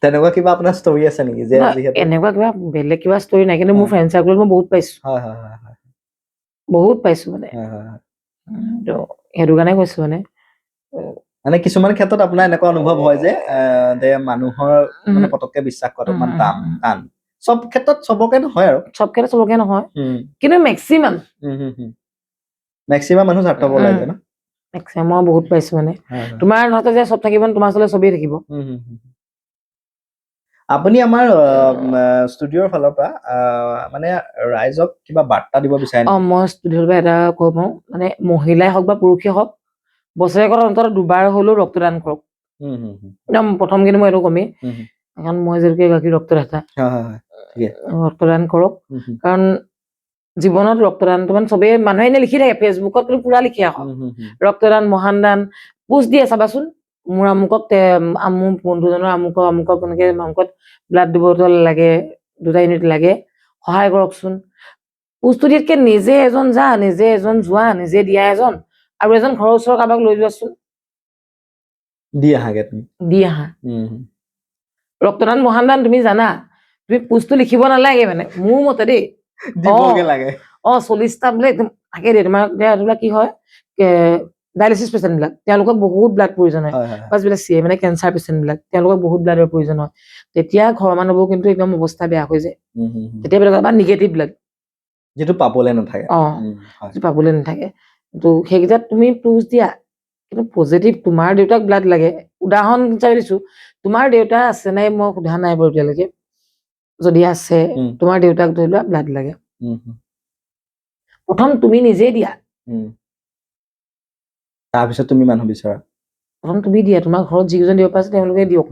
তেনেকুৱা কিবা আপোনাৰ ষ্টৰি আছে নেকি? যে এনেকুৱা কিবা বেলেগ কিবা ষ্টৰি নাই, কিন্তু মোৰ ফ্ৰেণ্ড চাৰ্কলত মই বহুত পাইছো। বহুত পাইছো মানে। সেইটো কাৰণে কৈছো, মানে কিছুমান ক্ষেত্ৰত আপোনাৰ এনেকুৱা অনুভৱ হয় যে মানুহৰ মানে পতককে বিশ্বাস কৰাটো ইমান টান। চব ক্ষেত্ৰত চবকে নহয়, আৰু চব ক্ষেত্ৰত চবকে নহয়, কিন্তু মেক্সিমাম মানুহ স্বাৰ্থপৰ লাগে ন। মেক্সিমাম মই বহুত পাইছো, মানে তোমাৰ নহতে যে চব থাকিব, তোমাৰ ওচৰলৈ চবেই থাকিব। আপুনি আমাৰ ষ্টুডিঅ'ৰ ফালৰ পৰা মানে ৰাইজক কিবা বাৰ্তা দিব বিচাৰে নেকি? মই ষ্টুডিঅ'ৰ পৰা এটা ক'ব, মানে মহিলাই হওক বা পুৰুষেই হওক, বছৰেকত অন্তত 2বাৰ হলেও ৰক্তদান কৰক। একদম প্ৰথম কিন্তু মই এইটো কমেই, কাৰণ মই যেনেকৈ এগৰাকী ৰক্তদাতা, ৰক্তদান কৰক। কাৰণ জীৱনত ৰক্তদানটো মানে চবেই মানুহে এনে লিখি থাকে, ফেচবুকত কিন্তু পুৰা লিখি আহক, ৰক্তদান মহান দান, পোষ্ট দিয়ে চাবাচোন, মোৰ আমুকক মোৰ বন্ধুজনৰ আমুকক এনেকে আমুকত ব্লাড বটল লাগে, 2টা ইউনিট লাগে, সহায় কৰকচোন। পোষ্টটো দিয়াতকে নিজে এজন যোৱা, নিজে দিয়া এজন, আৰু এজন ঘৰৰ ওচৰৰ কাৰোবাক লৈ যোৱাচোন, দি আহা। ৰক্তদান মহান দান তুমি জানা, তুমি পোষ্টটো লিখিব নালাগে, মানে মোৰ মতে দেই, 40টা বোলে থাকে দেই, তোমাৰ কি হয়, ডায়েলিচিছ পেচেণ্ট বিলাক, তেওঁলোকক বহুত ব্লাড প্ৰয়োজন হয়, বা যিবিলাক মানে কেঞ্চাৰ পেচেণ্ট বিলাক, তেওঁলোকক বহুত ব্লাডৰ প্ৰয়োজন হয়। তেতিয়া ঘৰৰ মানুহবোৰ কিন্তু একদম অৱস্থা বেয়া হৈ যায়, তেতিয়া বা নিগেটিভ ব্লাড যিটো পাবলৈ নাথাকে, পাবলৈ নাথাকে। তো সেইকেইটাত তুমি পোষ্ট দিয়া, কিন্তু পজিটিভ তোমাৰ দেউতাক ব্লাড লাগে, উদাহৰণ হিচাপে দিছো, তোমাৰ দেউতা আছে নাই মই সোধা নাই বাৰু এতিয়ালৈকে, যদি আছে তোমাৰ দেউতাক ধৰি লোৱা ব্লাড লাগে, প্ৰথম তুমি নিজে দিয়া, তাৰপিছত তুমি মানুহ বিচৰা। প্ৰথম তুমি দিয়া, তোমাৰ ঘৰত যিকেইজন দিব পাৰিছে তেওঁলোকে দিয়ক,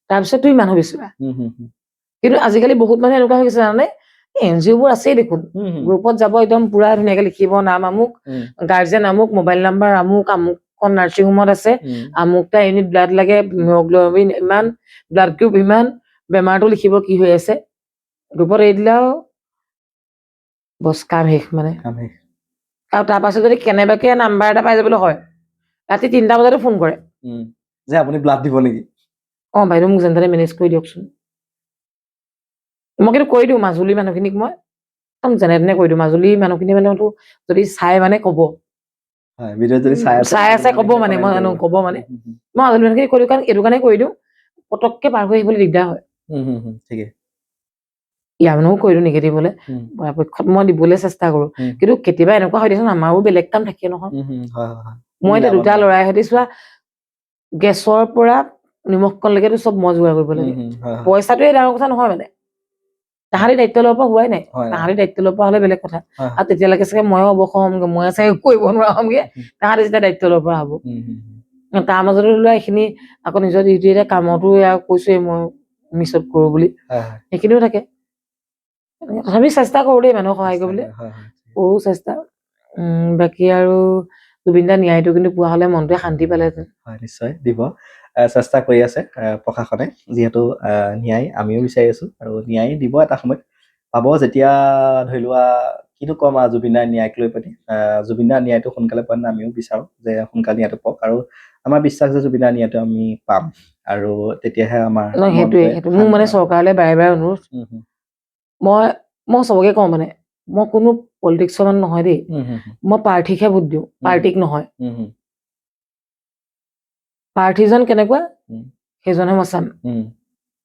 তাৰপিছত তুমি মানুহ বিচৰা। কিন্তু আজিকালি বহুত মানুহ এনেকুৱা হৈ গৈছে জানানে, NGO বোৰ আছেই দেখোন, গ্ৰুপত যাব একদম পুৰা ধুনীয়াকে লিখিব, নাম আমুক, গাৰ্জেন আমুক, মোবাইল নাম্বাৰ আমুক, আমুকখন নাৰ্ছিং হোমত আছে, আমুকটা ইউনিট ব্লাড লাগে, হিমোগ্লবিন ইমান, ব্লাড গ্ৰুপ ইমান, বেমাৰটো লিখিব কি হৈ আছে, গ্ৰুপত এৰি দিলে আৰু বছ কাম শেষ। মানে আৰু তাৰ পাছত যদি কেনেবাকে নাম্বাৰ এটা পাই যাবলৈ হয়, ৰাতি 3টা বজাতো ফোন কৰে, যে আপুনি ব্লাড দিব নেকি? বাইদেউ মোক যেনে তেনে মেনেজ কৰি দিয়কচোন। মই কিন্তু কৈ দিওঁ মাজুলী মানুহখিনিক, মই যেনে তেনে কৈ দিওঁ, মাজুলী মানুহখিনি মানে যদি চাই মানে কব, চাই আছে কব, মানে মই জানো কব, মানে মই মাজুলী মানুহখিনি কৈ দিওঁ, কাৰণ এইটো কাৰণে কৈ দিওঁ, পতককে পাৰ হৈ আহিবলৈ দিগদাৰ হয়। ইয়াৰ মানুহো কৈ দিওঁ নিগেটিভ হলে, পৰাপক্ষত মই দিবলৈ চেষ্টা কৰো, কিন্তু কেতিয়াবা এনেকুৱা হয় দিয়াচোন, আমাৰো বেলেগ কাম থাকে নহয়। মই এতিয়া 2টা ল'ৰাই সৈতে চোৱা, গেছৰ পৰা নিমখ কণলৈকেতো চব মই যোগাৰ কৰিব লাগে, পইচাটোৱে ডাঙৰ কথা নহয় মানে। তাহাঁতি দায়িত্ব ল'ব পৰা হোৱাই নাই হয়, তাহাঁতি দায়িত্ব ল'ব পৰা হ'লে বেলেগ কথা হয়, আৰু তেতিয়ালৈকে চাগে ময়ো অৱসৰ হ'মগে মই চাগে কৰিব নোৱাৰা হ'মগে তাহাঁতি যেতিয়া দায়িত্ব ল'ব পৰা হ'ব তাৰ মাজতে ধৰি লোৱা এইখিনি আকৌ নিজৰ ডিউটি এতিয়া কামতো এয়া কৈছোৱে মই মিছত কৰো বুলি সেইখিনিও থাকে তথাপি চেষ্টা কৰো দেই মানুহক সহায় কৰিবলৈ কৰো চেষ্টা বাকী আৰু জুবিন দাৰ ন্যায়টো কিন্তু পোৱা হ'লে মনটোৱে শান্তি পালেহেঁতেন হয় নিশ্চয় দিব চেষ্টা কৰি আছে প্ৰশাসনে যিহেতু ন্যায় আমিও বিচাৰি আছো আৰু ন্যায় দিব এটা সময়ত পাব যেতিয়া ধৰি লোৱা কিনো কম আৰু জুবিন দাৰ ন্যায়ক লৈ পিনে জুবিন দাৰ ন্যায়টো সোনকালে পোৱা আমিও বিচাৰো যে সোনকালে ন্যায়টো পাওক আৰু আমাৰ বিশ্বাস যে জুবিন দাৰ ন্যায়টো আমি পাম আৰু তেতিয়াহে আমাৰ সেইটো মোৰ মানে চৰকাৰলৈ বাৰে বাৰে অনুৰোধ মই চবকে কওঁ মানে মই কোনো পলিটিক্সৰ মানুহ নহয় দেই মই প্ৰাৰ্থীকহে ভোট দিওঁ পাৰ্টিক নহয় প্ৰাৰ্থীজন কেনেকুৱা সেইজনহে মই চাম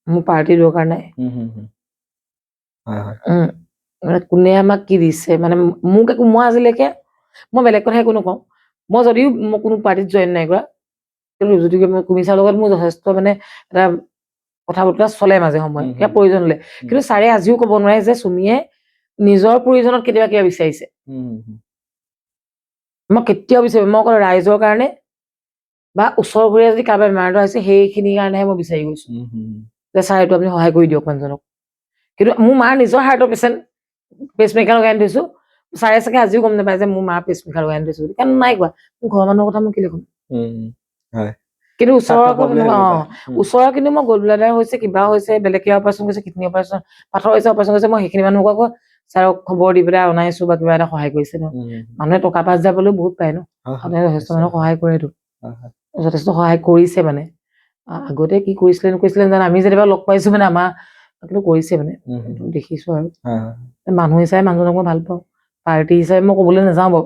মোৰ পাৰ্টিৰ দৰকাৰ নাই কোনে আমাক কি দিছে মানে মোক একো মই আজিলৈকে মই বেলেগ কথা একো নকওঁ মই যদিও মই কোনো পাৰ্টিত জইন নাই কৰা কিন্তু যদি কুমিচাৰ লগত মোৰ যথেষ্ট মানে এটা কথা বতৰা চলে মাজে সময়ে কিবা প্ৰয়োজন হলে কিন্তু ছাৰে আজিও ক'ব নোৱাৰে যে চুমিয়ে নিজৰ প্ৰয়োজনত কেতিয়াবা কিবা বিচাৰিছে মই কেতিয়াও বিচাৰিম মই অকল ৰাইজৰ কাৰণে বা ওচৰ ঘূৰীয়া যদি কাৰোবাৰ বেমাৰটো হৈছে সেইখিনিৰ কাৰণেহে মই বিচাৰি গৈছো যে ছাৰ এইটো আপুনি সহায় কৰি দিয়ক মানুহজনক কিন্তু মোৰ মাৰ নিজৰ হাৰ্টৰ পেচেণ্ট পেচমেকাৰ লগাই আনি থৈছো ছাৰে চাগে আজিও গম নাপায় যে মোৰ মাৰ পেচমেকাৰ লগাই আনি থৈছো বুলি কাৰণ নাই কোৱা মোৰ ঘৰৰ মানুহৰ কথা মই কি লিখোঁ কিন্তু ওচৰৰ কিন্তু মই গ'ল ব্লাডাৰ হৈছে কিবা হৈছে বেলেগ কিবা অপাৰেশ্যন কৰিছে কিডনী অপাৰেশ্যন পাথৰ হৈছে অপাৰেশ্যন কৰিছে মই সেইখিনি মানুহক আকৌ ছাৰক খবৰ দি পেলাই অনাইছো বা কিবা এটা সহায় কৰিছে ন মানুহে টকা 5,000 পালেও বহুত পায় ন যথেষ্ট মানুহক সহায় কৰেতো যথেষ্ট সহায় কৰিছে মানে আগতে কি কৰিছিলে নকৰিছিলে জানো আমি যেনিবা লগ পাইছো মানে আমাৰ কিন্তু কৰিছে মানে দেখিছো আৰু মানুহ হিচাপে মানুহজনক মই ভাল পাওঁ পাৰ্টি হিচাপে মই ক'বলৈ নাযাওঁ বাৰু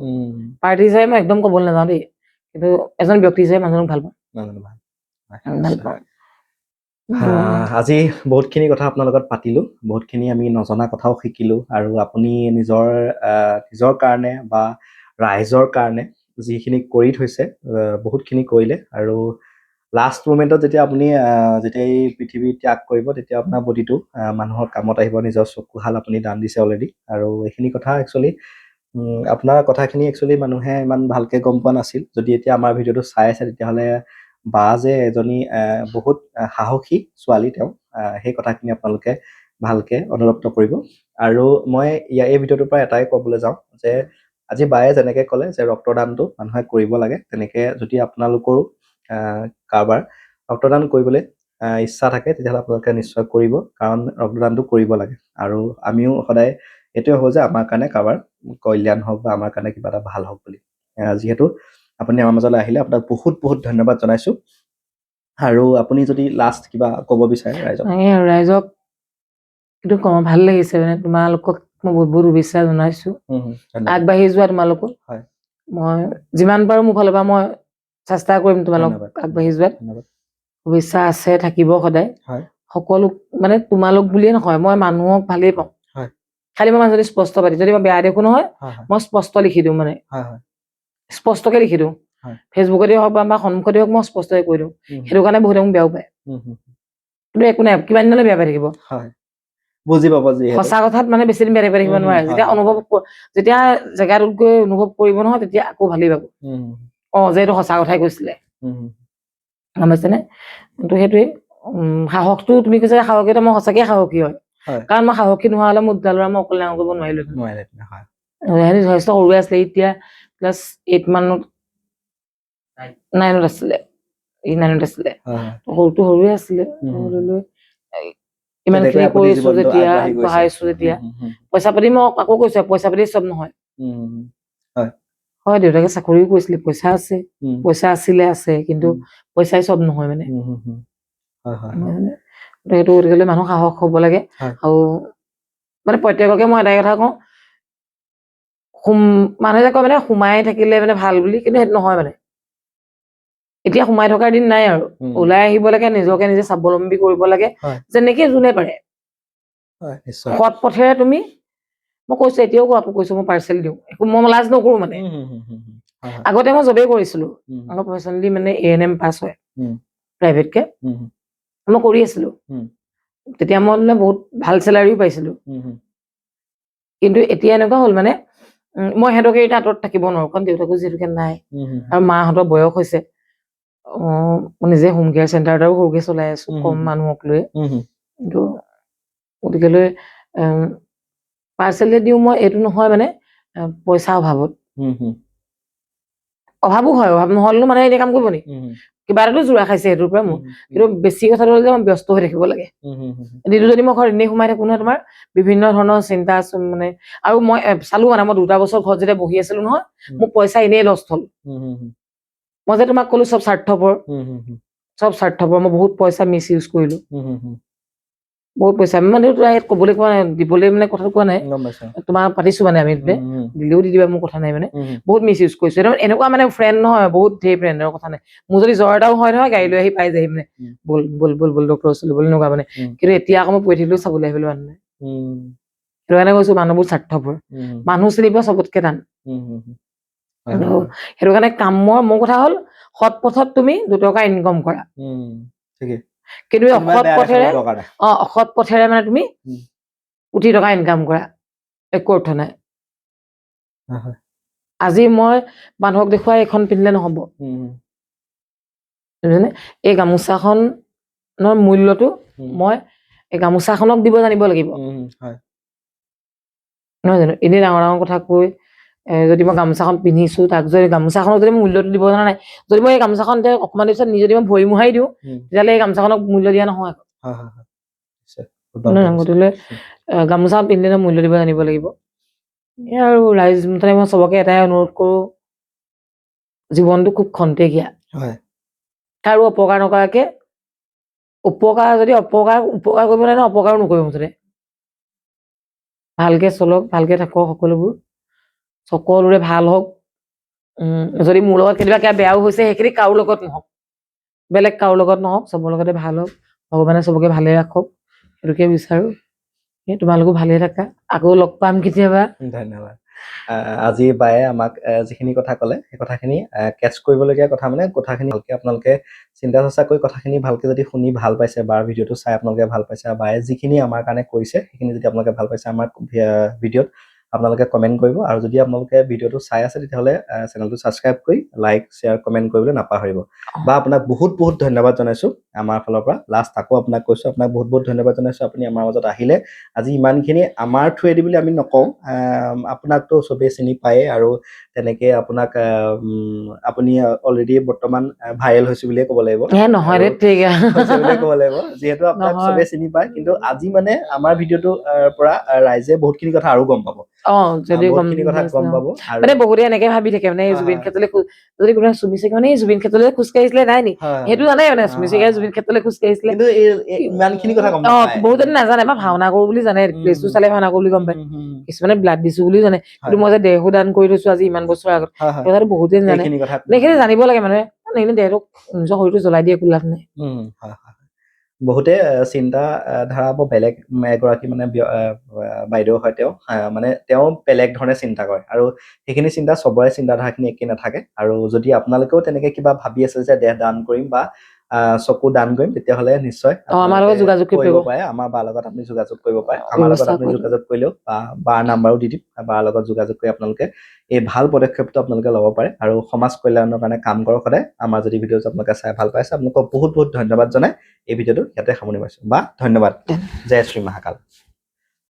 পাৰ্টি হিচাপে মই একদম ক'বলৈ নাযাওঁ দেই কিন্তু এজন ব্যক্তি হিচাপে মানুহজনক ভাল পাওঁ আজি বহুতখিনি কথা আপোনাৰ লগত পাতিলো বহুতখিনি আমি নজনা কথাও শিকিলো আৰু আপুনি নিজৰ কাৰণে বা ৰাইজৰ কাৰণে যিখিনি কৰি থৈছে বহুতখিনি কৰিলে আৰু লাষ্ট মোমেণ্টত যেতিয়া আপুনি যেতিয়া এই পৃথিৱী ত্যাগ কৰিব তেতিয়া আপোনাৰ বডিটো মানুহৰ কামত আহিব নিজৰ চকুহাল আপুনি দান দিছে অলৰেডি আৰু এইখিনি কথা একচুৱেলি আপোনাৰ কথাখিনি একচুৱেলি মানুহে ইমান ভালকে গম পোৱা নাছিল যদি এতিয়া আমাৰ ভিডিঅ'টো চাই আছে তেতিয়াহ'লে বা যে এজনী বহুত সাহসী ছোৱালী তেওঁ সেই কথাখিনি আপোনালোকে ভালকে অনুৰক্ত কৰিব আৰু মই এই ভিডিঅ'টোৰ পৰা এটাই ক'বলৈ যাওঁ যে আজি বায়ে যেনেকে ক'লে যে ৰক্তদানটো মানুহে কৰিব লাগে তেনেকে যদি আপোনালোকৰো কাৰোবাৰ ৰক্তদান কৰিবলৈ ইচ্ছা থাকে তেতিয়াহ'লে আপোনালোকে নিশ্চয় কৰিব কাৰণ ৰক্তদানটো কৰিব লাগে আৰু আমিও সদায় এইটোৱে হ'ব যে আমাৰ কাৰণে কাৰোবাৰ কল্যাণ হওক বা আমাৰ কাৰণে কিবা এটা ভাল হওক বুলি যিহেতু আপুনি আমাৰ মাজলৈ আহিলে আপোনাক বহুত বহুত ধন্যবাদ জনাইছো আৰু আপুনি যদি লাষ্ট কিবা ক'ব বিচাৰে ৰাইজক কিন্তু কম ভাল লাগিছে মানে তোমালোকক মই বহুত বহুত শুভেচ্ছা জনাইছো আগবাঢ়ি যোৱা তোমালোকক মই যিমান পাৰো মোৰ ফালৰ পৰা মই চেষ্টা কৰিম তোমালোক আগবাঢ়ি যোৱাত শুভেচ্ছা আছে থাকিব সদায় সকলো মানে তোমালোক বুলিয়ে নহয় মই মানুহক ভালেই পাওঁ খালি মই যদি স্পষ্ট পাতি যদি মই বেয়া দেখো নহয় মই স্পষ্ট লিখি দিওঁ মানে স্পষ্টকে লিখি দিওঁ ফেচবুকতে হওক বা সন্মুখতে হওক মই স্পষ্টকে কৈ দিওঁ সেইটো কাৰণে বহুতে মোক বেয়াও পায় কিন্তু একো নাই কিমান দিনলৈ বেয়া পাই থাকিব বুজি পাব সঁচা কথাত মানে বেছি দিন বেয়া থাকিব নোৱাৰে যেতিয়া জেগাটোত গৈ অনুভৱ কৰিব নহয় তেতিয়া আকৌ ভালেই পাব যে এইটো সঁচা কথাই কৈছিলে গম পাইছেনে কিন্তু সেইটোৱে সাহসটো তুমি কৈছা সাহসী মই সঁচাকে সাহসী হয় কাৰণ মই সাহসী নোহোৱা হলে মোৰ দুটা ল'ৰা মই অকলে ডাঙৰ কৰিব নোৱাৰিলো যথেষ্ট সৰুৱে আছিলে এতিয়া ক্লাছ 8 মানত 9ত আছিলে সৰুটো সৰুৱে আছিলে ইমানখিনি কৰিছো যেতিয়া আগবঢ়াইছো যেতিয়া পইচা পাতি মই আকৌ কৈছো পইচা পাতি চব নহয় হয় দেউতাকে চাকৰিও কৰিছিলে পইচা আছে পইচা আছে কিন্তু পইচাই চব নহয় মানে সেইটো গতিকে মানুহ সাহস হ'ব লাগে আৰু মানে প্ৰত্যেককে মই এটাই কথা কওঁ মানুহে যে কয় মানে সোমাই থাকিলে মানে ভাল বুলি কিন্তু সেইটো নহয় মানে এতিয়া সোমাই থকাৰ দিন নাই আৰু ওলাই আহিব লাগে নিজকে নিজে স্বাৱলম্বী কৰিব লাগে যেনেকে যোনে পাৰে সৎ পথেৰে তুমি মই কৈছো এতিয়াও কৈছো মই পাৰ্চেল দিওঁ একো মই লাজ নকৰো মানে আগতে মই জবেই কৰিছিলো আগৰ প্ৰফেচনেলি মানে ANM পাছ হয় প্ৰাইভেটকে মই কৰি আছিলো তেতিয়া মই মানে বহুত ভাল চেলাৰিও পাইছিলো কিন্তু এতিয়া এনেকুৱা হ'ল মানে মই সিহঁতকে এতিয়া আঁতৰত থাকিব নোৱাৰো কাৰণ দেউতাকো যিহেতুকে নাই আৰু মাহঁতৰ বয়স হৈছে মই নিজে হোম কেয়াৰ চেণ্টাৰ এটাও সৰুকে চলাই আছো কম মানুহক লৈ কিন্তু গতিকেলৈ পাৰ্চেলহে দিওঁ মই এইটো নহয় মানে পইচা অভাৱত অভাৱো হয় অভাৱ নহ'লেনো মানে এতিয়া কাম কৰিব নি কিবা এটাতো জোৰা খাইছে সেইটোৰ পৰা মোৰ কিন্তু বেছি কথাটো হ'ল যে মই ব্যস্ত হৈ থাকিব লাগে দিনটো যদি মই ঘৰত এনেই সোমাই থাকো নহয় তোমাৰ বিভিন্ন ধৰণৰ চিন্তা মানে আৰু মই চালো মানে মই 2টা বছৰ ঘৰত যেতিয়া বহি আছিলো নহয় মোৰ পইচা এনেই লষ্ট হ'ল মই যে তোমাক ক'লো চব স্বাৰ্থপৰ মই বহুত পইচা মিছ ইউজ কৰিলো বহুত পইচা আমি মানে ক'বলৈ কোৱা নাই দিবলৈ মানে কথাটো কোৱা নাই তোমাৰ পাতিছো মানে আমি দিলেও দি দিবা মোৰ কথা নাই মানে বহুত মিছ ইউজ কৰিছো এনেকুৱা মানে ফ্ৰেণ্ড নহয় বহুত ধেৰ ফ্ৰেণ্ডৰ কথা নাই মোৰ যদি জ্বৰ এটাও হয় নহয় গাড়ী লৈ আহি পাই যায় মানে বল বল বল বল ডক্টৰ ওচৰলৈ বল এনেকুৱা মানে কিন্তু এতিয়া আকৌ মই পৰি থাকিলেও চাবলৈ আহিবলৈ মানুহ নাই সেইটো কাৰণে কৈছো মানুহবোৰ স্বাৰ্থপৰ মানুহ চিনি পোৱা চবতকে টান সেইটো কাৰণে কামৰ মোৰ কথা হ'ল সৎ পথত তুমি 2 টকা ইনকম কৰা কিন্তু অসৎ পথেৰে মানে তুমি কোটি টকা ইনকাম কৰা একো অৰ্থ নাই আজি মই মানুহক দেখুৱাই এখন পিন্ধিলে নহব এই গামোচাখনৰ মূল্যটো মই এই গামোচাখনক দিব জানিব লাগিব নহয় জানো এনেই ডাঙৰ ডাঙৰ কথা কৈ যদি মই গামোচাখন পিন্ধিছো তাক যদি গামোচাখনক যদি মূল্যটো দিব জনা নাই যদি মই এই গামোচাখন অকমান পিছত নিজে যদি মই ভৰি মোহাৰি দিওঁ তেতিয়াহ'লে এই গামোচাখনক মূল্য দিয়া নহয় গতিকে গামোচা পিন্ধিলে মূল্য দিব জানিব লাগিব আৰু ৰাইজ মুঠতে মই চবকে এটাই অনুৰোধ কৰো জীৱনটো খুব খন্তেকীয়া কাৰো অপকাৰ নকৰাকে উপকাৰ কৰিব নাই ন অপকাৰো নকৰিব মুঠতে ভালকে চলক ভালকে থাকক সকলোৰে ভাল হওক যদি মোৰ লগত কেতিয়াবা কিবা বেয়াও হৈছে সেইখিনি কাৰো লগত নহওক বেলেগ কাৰো লগত নহওক চবৰ লগতে ভাল হওক ভগৱানে চবকে ভালে ৰাখক সেইটোকে বিচাৰো তোমালোকো ভালে থাকা আকৌ লগ পাম কেতিয়াবা ধন্যবাদ আজি বায়ে আমাক যিখিনি কথা ক'লে সেই কথাখিনি কেচ কৰিবলগীয়া কথা মানে কথাখিনি ভালকে আপোনালোকে চিন্তা চৰ্চা কৰি কথাখিনি ভালকে যদি শুনি ভাল পাইছে বাৰ ভিডিঅ'টো চাই আপোনালোকে ভাল পাইছে আৰু বায়ে যিখিনি আমাৰ কাৰণে কৰিছে সেইখিনি যদি আপোনালোকে ভাল পাইছে আমাৰ ভিডিঅ'ত আপোনালোকে কমেণ্ট কৰিব আৰু যদি আপোনালোকে ভিডিঅ'টো চাই আছে তেতিয়াহ'লে চেনেলটো ছাবস্ক্ৰাইব কৰি লাইক শ্বেয়াৰ কমেণ্ট কৰিবলৈ নাপাহৰিব বা আপোনাক বহুত বহুত ধন্যবাদ জনাইছো আমাৰ ফালৰ পৰা লাষ্ট আকৌ আপোনাক কৈছো আপোনাক বহুত বহুত ধন্যবাদ জনাইছো আপুনি আমাৰ মাজত আহিলে আজি ইমানখিনি আমাৰ থ্ৰুৱেদি বুলি আমি নকওঁ আপোনাকতো চবেই চিনি পায়ে আৰু তেনেকে আপোনাক আপুনি অলৰেডি বৰ্তমান ভাইৰেল হৈছে বুলিয়ে ক'ব লাগিব নহয় ৰে ঠিক হৈছে বুলিয়ে ক'ব লাগিব যিহেতু আপোনাক চবেই চিনি পায় কিন্তু আজি মানে আমাৰ ভিডিঅ'টোৰ পৰা ৰাইজে বহুতখিনি কথা আৰু গম পাব যদি বহুতখিনি কথা গম পাব মানে বহুতে এনেকে ভাবি থাকে মানে জুবিন ক্ষেত্ৰলৈ যদি কোনোবাই চুমি চেগি মানে জুবিন ক্ষেত্ৰলৈ খোজকাঢ়িছিলে নাই নি সেইটো জানে মানে চুমি চেগি জুবিন ক্ষেত্ৰলৈ খোজকাঢ়িছিলে কিন্তু ইমানখিনি কথা গম নাপায় বহুতে নাজানে বা ভাওনা কৰো বুলি জানে প্লেচটো চালে ভাওনা কৰো বুলি গম পায় কিছুমানে ব্লাড দিছো বুলিও জানে কিন্তু মই যে দেহো দান কৰি থৈছো আজি ইমান বছৰ আগত কথাটো বহুতে জানে এইখিনি জানিব লাগে মানুহে দেহটোক নিজৰ শৰীৰটো জ্বলাই দিয়ে একো লাভ নাই বহুতে চিন্তা ধাৰা বেলেগ এগৰাকী মানে বাইদেউ হয় মানে তেওঁ বেলেগ ধৰণে চিন্তা কৰে আৰু সেইখিনি চিন্তা চবৰে চিন্তাধাৰাখিনি একে নাথাকে আৰু যদি আপোনালোকেও তেনেকে কিবা ভাবি আছে যে দেহ দান কৰিম বা চকু দান কৰিম তেতিয়াহ'লে নিশ্চয় আমাৰ লগত যোগাযোগ কৰিব পাৰে আমাৰ বাৰ লগত আপুনি যোগাযোগ কৰিব পাৰে আমাৰ লগত আপুনি যোগাযোগ কৰিলেও বা বাৰ নাম্বাৰো দি দিম বাৰ লগত যোগাযোগ কৰি আপোনালোকে এই ভাল পদক্ষেপটো আপোনালোকে ল'ব পাৰে আৰু সমাজ কল্যাণৰ কাৰণে কাম কৰক সদায় আমাৰ যদি ভিডিঅ'টো আপোনালোকে চাই ভাল পাইছে আপোনালোকক বহুত বহুত ধন্যবাদ জনাই এই ভিডিঅ'টো ইয়াতে সামৰণি মাৰিছো বা ধন্যবাদ জয় শ্ৰী মহাকাল